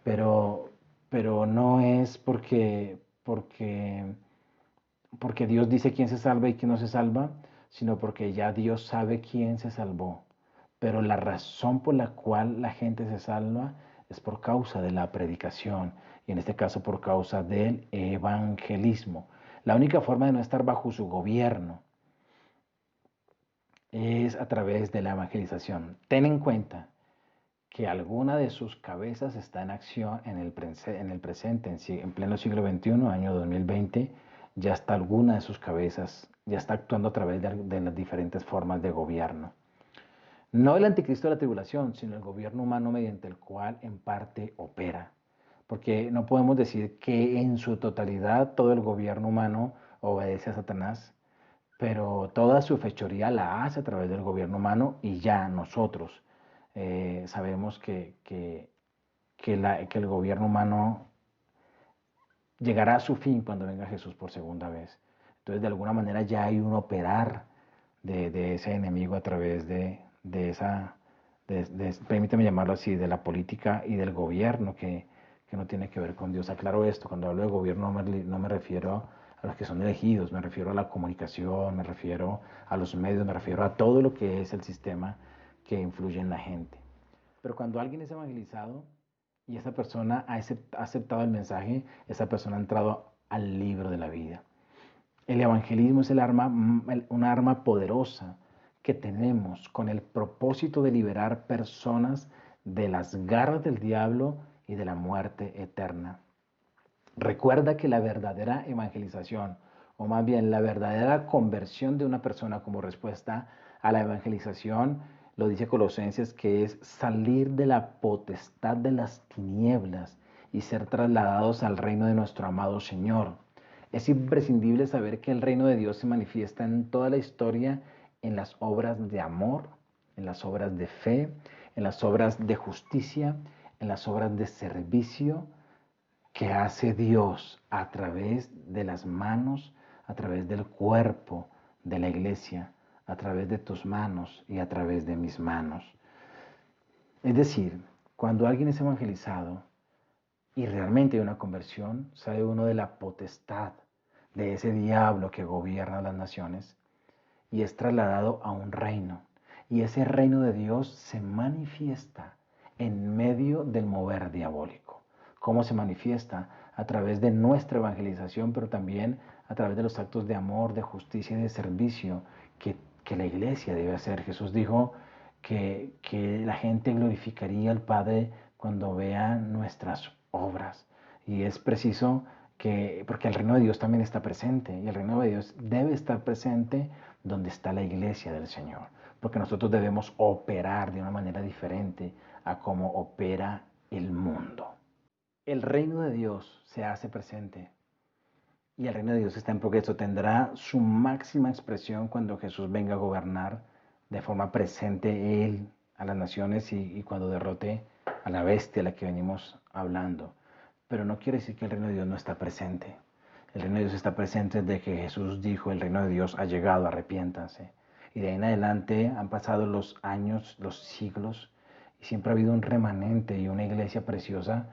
pero no es porque Dios dice quién se salva y quién no se salva, sino porque ya Dios sabe quién se salvó. Pero la razón por la cual la gente se salva es por causa de la predicación y en este caso por causa del evangelismo. La única forma de no estar bajo su gobierno es a través de la evangelización. Ten en cuenta que alguna de sus cabezas está en acción en el presente, en pleno siglo XXI, año 2020, ya está alguna de sus cabezas, ya está actuando a través de las diferentes formas de gobierno. No el anticristo de la tribulación, sino el gobierno humano mediante el cual en parte opera. Porque no podemos decir que en su totalidad todo el gobierno humano obedece a Satanás, pero toda su fechoría la hace a través del gobierno humano y ya nosotros sabemos que el gobierno humano llegará a su fin cuando venga Jesús por segunda vez. Entonces, de alguna manera ya hay un operar de ese enemigo a través de esa, permíteme llamarlo así, de la política y del gobierno que no tiene que ver con Dios. Aclaro esto, cuando hablo de gobierno no me refiero a los que son elegidos, me refiero a la comunicación, me refiero a los medios, me refiero a todo lo que es el sistema que influye en la gente. Pero cuando alguien es evangelizado y esa persona ha aceptado el mensaje, esa persona ha entrado al libro de la vida. El evangelismo es una arma poderosa que tenemos con el propósito de liberar personas de las garras del diablo y de la muerte eterna. Recuerda que la verdadera evangelización, o más bien la verdadera conversión de una persona como respuesta a la evangelización, lo dice Colosenses, que es salir de la potestad de las tinieblas y ser trasladados al reino de nuestro amado Señor. Es imprescindible saber que el reino de Dios se manifiesta en toda la historia, en las obras de amor, en las obras de fe, en las obras de justicia, en las obras de servicio que hace Dios a través de las manos, a través del cuerpo de la iglesia, a través de tus manos y a través de mis manos. Es decir, cuando alguien es evangelizado y realmente hay una conversión, sale uno de la potestad de ese diablo que gobierna las naciones y es trasladado a un reino. Y ese reino de Dios se manifiesta en medio del mover diabólico. ¿Cómo se manifiesta? A través de nuestra evangelización, pero también a través de los actos de amor, de justicia y de servicio que la iglesia debe hacer. Jesús dijo que la gente glorificaría al Padre cuando vea nuestras obras. Y es preciso porque el reino de Dios también está presente y el reino de Dios debe estar presente donde está la iglesia del Señor, porque nosotros debemos operar de una manera diferente a cómo opera el mundo. El reino de Dios se hace presente y el reino de Dios está en progreso. Tendrá su máxima expresión cuando Jesús venga a gobernar de forma presente Él a las naciones y cuando derrote a la bestia a la que venimos hablando. Pero no quiere decir que el reino de Dios no está presente. El reino de Dios está presente desde que Jesús dijo, el reino de Dios ha llegado, arrepiéntanse. Y de ahí en adelante han pasado los años, los siglos, y siempre ha habido un remanente y una iglesia preciosa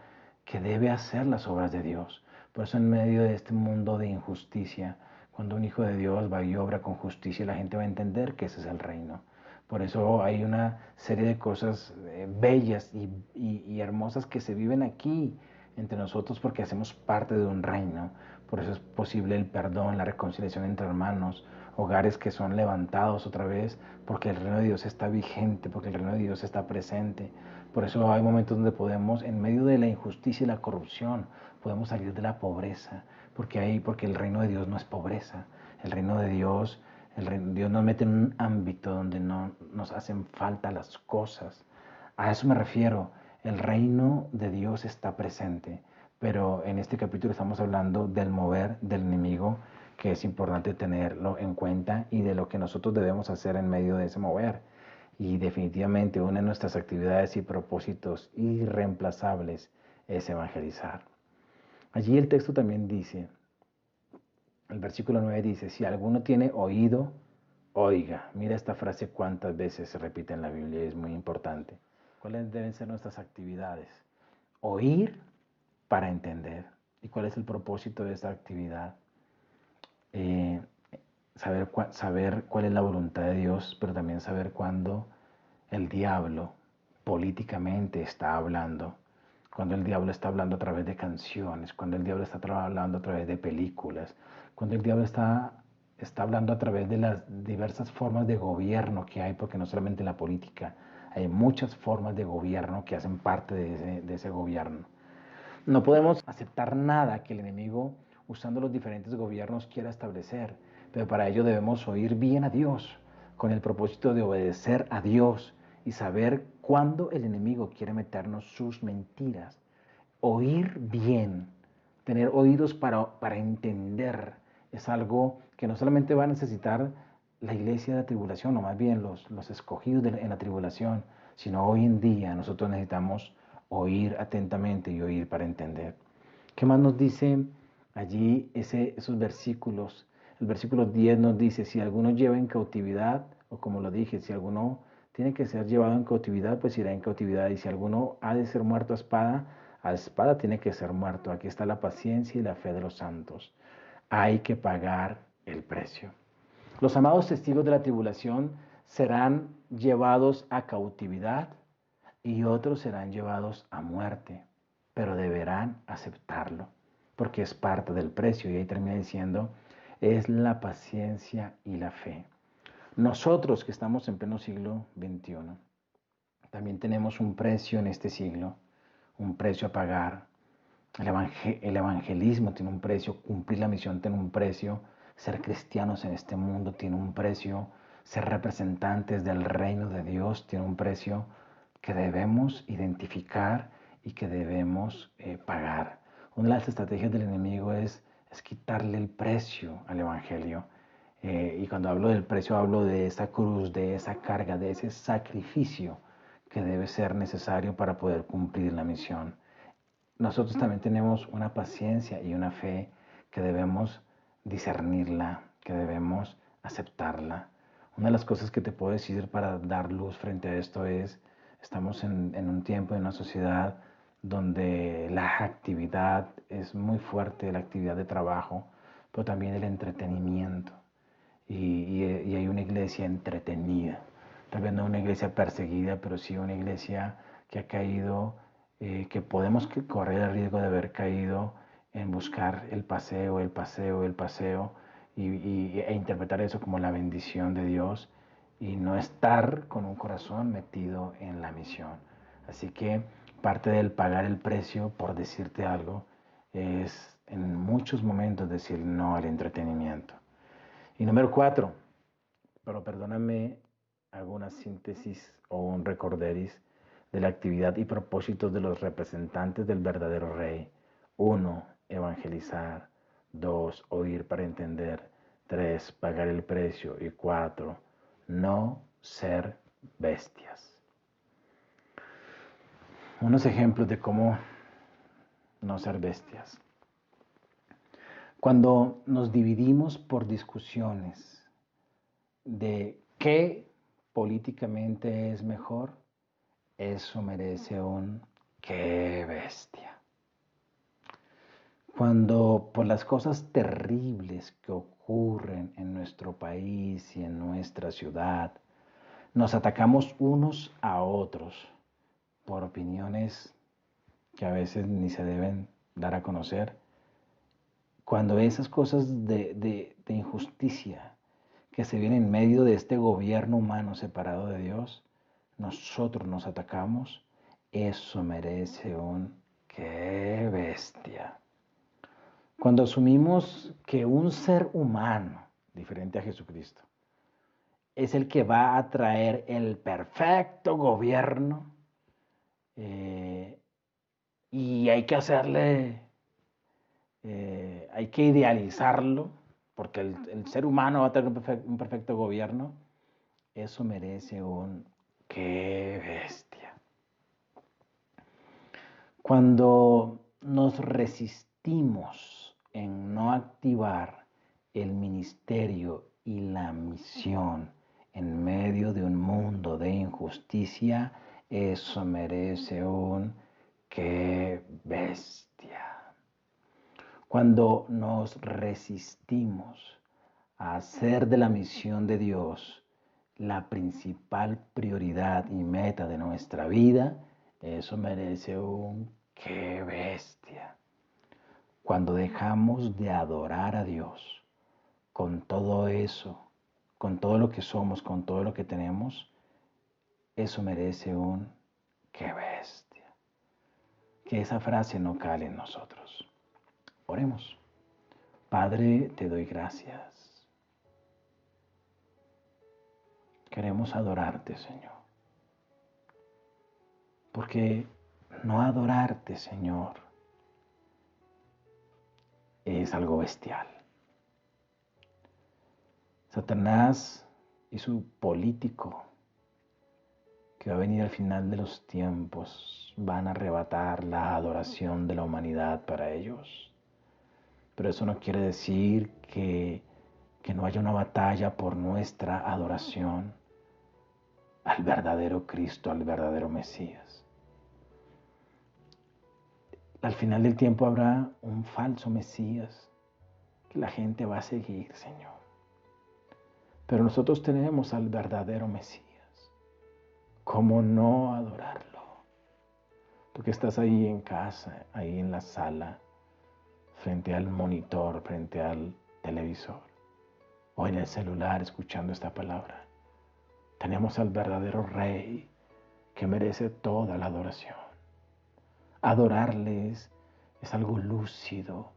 que debe hacer las obras de Dios. Por eso en medio de este mundo de injusticia, cuando un hijo de Dios va y obra con justicia, la gente va a entender que ese es el reino. Por eso hay una serie de cosas bellas y hermosas que se viven aquí entre nosotros porque hacemos parte de un reino. Por eso es posible el perdón, la reconciliación entre hermanos, hogares que son levantados otra vez porque el reino de Dios está vigente, porque el reino de Dios está presente. Por eso hay momentos donde podemos, en medio de la injusticia y la corrupción, podemos salir de la pobreza, porque el reino de Dios no es pobreza. El reino de Dios, Dios nos mete en un ámbito donde no nos hacen falta las cosas. A eso me refiero. El reino de Dios está presente, pero en este capítulo estamos hablando del mover del enemigo, que es importante tenerlo en cuenta y de lo que nosotros debemos hacer en medio de ese mover. Y definitivamente una de nuestras actividades y propósitos irreemplazables es evangelizar. Allí el texto también dice, el versículo 9 dice, si alguno tiene oído, oiga. Mira esta frase cuántas veces se repite en la Biblia, es muy importante. ¿Cuáles deben ser nuestras actividades? Oír para entender. ¿Y cuál es el propósito de esta actividad? Saber cuál es la voluntad de Dios, pero también saber cuándo el diablo políticamente está hablando, cuando el diablo está hablando a través de canciones, cuando el diablo está hablando a través de películas, cuando el diablo está hablando a través de las diversas formas de gobierno que hay, porque no solamente la política, hay muchas formas de gobierno que hacen parte de ese gobierno. No podemos aceptar nada que el enemigo, usando los diferentes gobiernos, quiera establecer, pero para ello debemos oír bien a Dios, con el propósito de obedecer a Dios y saber cuándo el enemigo quiere meternos sus mentiras. Oír bien, tener oídos para entender, es algo que no solamente va a necesitar la iglesia de la tribulación, o más bien los escogidos en la tribulación, sino hoy en día nosotros necesitamos oír atentamente y oír para entender. ¿Qué más nos dice allí esos versículos? El versículo 10 nos dice, si alguno lleva en cautividad, o como lo dije, si alguno tiene que ser llevado en cautividad, pues irá en cautividad. Y si alguno ha de ser muerto a espada tiene que ser muerto. Aquí está la paciencia y la fe de los santos. Hay que pagar el precio. Los amados testigos de la tribulación serán llevados a cautividad y otros serán llevados a muerte, pero deberán aceptarlo, porque es parte del precio. Y ahí termina diciendo, es la paciencia y la fe. Nosotros que estamos en pleno siglo XXI, también tenemos un precio en este siglo, un precio a pagar. El evangelismo tiene un precio, cumplir la misión tiene un precio, ser cristianos en este mundo tiene un precio, ser representantes del reino de Dios tiene un precio que debemos identificar y que debemos pagar. Una de las estrategias del enemigo es quitarle el precio al evangelio. Y cuando hablo del precio hablo de esa cruz, de esa carga, de ese sacrificio que debe ser necesario para poder cumplir la misión. Nosotros también tenemos una paciencia y una fe que debemos discernirla, que debemos aceptarla. Una de las cosas que te puedo decir para dar luz frente a esto es, estamos en un tiempo, en una sociedad donde la actividad es muy fuerte, la actividad de trabajo, pero también el entretenimiento. Y hay una iglesia entretenida. Tal vez no una iglesia perseguida, pero sí una iglesia que ha caído, que podemos correr el riesgo de haber caído en buscar el paseo, e interpretar eso como la bendición de Dios y no estar con un corazón metido en la misión. Así que parte del pagar el precio, por decirte algo, es en muchos momentos decir no al entretenimiento. Y número 4, pero perdóname, hago una síntesis o un recorderis de la actividad y propósitos de los representantes del verdadero rey. 1, evangelizar. 2, oír para entender. 3, pagar el precio. Y 4, no ser bestias. Unos ejemplos de cómo no ser bestias. Cuando nos dividimos por discusiones de qué políticamente es mejor, eso merece un qué bestia. Cuando por las cosas terribles que ocurren en nuestro país y en nuestra ciudad, nos atacamos unos a otros por opiniones que a veces ni se deben dar a conocer, cuando esas cosas de injusticia que se vienen en medio de este gobierno humano separado de Dios, nosotros nos atacamos, eso merece un qué bestia. Cuando asumimos que un ser humano, diferente a Jesucristo, es el que va a traer el perfecto gobierno, y hay que hacerle, hay que idealizarlo, porque el ser humano va a tener un perfecto gobierno, eso merece un qué bestia. Cuando nos resistimos en no activar el ministerio y la misión en medio de un mundo de injusticia, eso merece un qué bestia. Cuando nos resistimos a hacer de la misión de Dios la principal prioridad y meta de nuestra vida, eso merece un qué bestia. Cuando dejamos de adorar a Dios con todo eso, con todo lo que somos, con todo lo que tenemos, eso merece un qué bestia. Que esa frase no cale en nosotros. Oremos. Padre, te doy gracias. Queremos adorarte, Señor. Porque no adorarte, Señor, es algo bestial. Satanás y su político que va a venir al final de los tiempos van a arrebatar la adoración de la humanidad para ellos. Pero eso no quiere decir que no haya una batalla por nuestra adoración al verdadero Cristo, al verdadero Mesías. Al final del tiempo habrá un falso Mesías que la gente va a seguir, Señor. Pero nosotros tenemos al verdadero Mesías. ¿Cómo no adorarlo? Tú que estás ahí en casa, ahí en la sala, frente al monitor, frente al televisor, o en el celular escuchando esta palabra. Tenemos al verdadero Rey que merece toda la adoración. Adorarles es algo lúcido,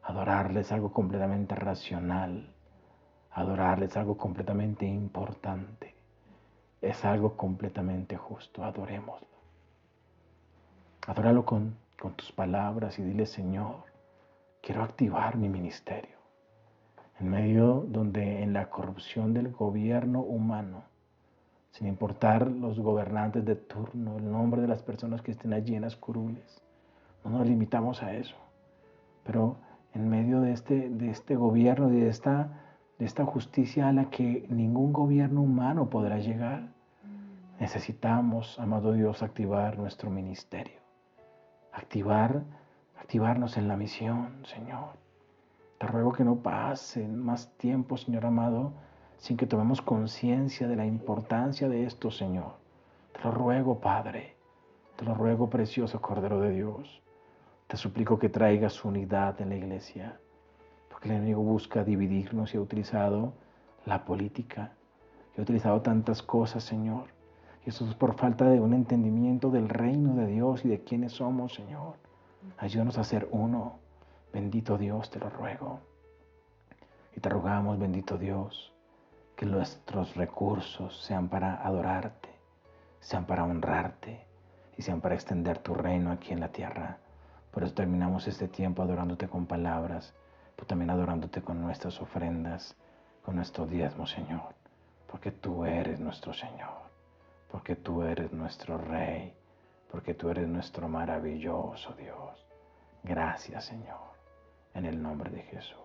adorarles es algo completamente racional, adorarles es algo completamente importante, es algo completamente justo. Adorémoslo. Adóralo con tus palabras y dile: Señor, quiero activar mi ministerio en medio donde en la corrupción del gobierno humano, sin importar los gobernantes de turno, el nombre de las personas que estén allí en las curules, no nos limitamos a eso. Pero en medio de este gobierno y de esta justicia a la que ningún gobierno humano podrá llegar, necesitamos, amado Dios, activar nuestro ministerio. Activarnos en la misión, Señor. Te ruego que no pasen más tiempo, Señor amado, sin que tomemos conciencia de la importancia de esto, Señor. Te lo ruego, Padre. Te lo ruego, precioso Cordero de Dios. Te suplico que traigas unidad en la iglesia, porque el enemigo busca dividirnos y ha utilizado la política, y ha utilizado tantas cosas, Señor. Y eso es por falta de un entendimiento del reino de Dios y de quiénes somos, Señor. Ayúdanos a ser uno. Bendito Dios, te lo ruego. Y te rogamos, bendito Dios, que nuestros recursos sean para adorarte, sean para honrarte y sean para extender tu reino aquí en la tierra. Por eso terminamos este tiempo adorándote con palabras, pero también adorándote con nuestras ofrendas, con nuestro diezmo, Señor. Porque tú eres nuestro Señor, porque tú eres nuestro Rey, porque tú eres nuestro maravilloso Dios. Gracias, Señor, en el nombre de Jesús.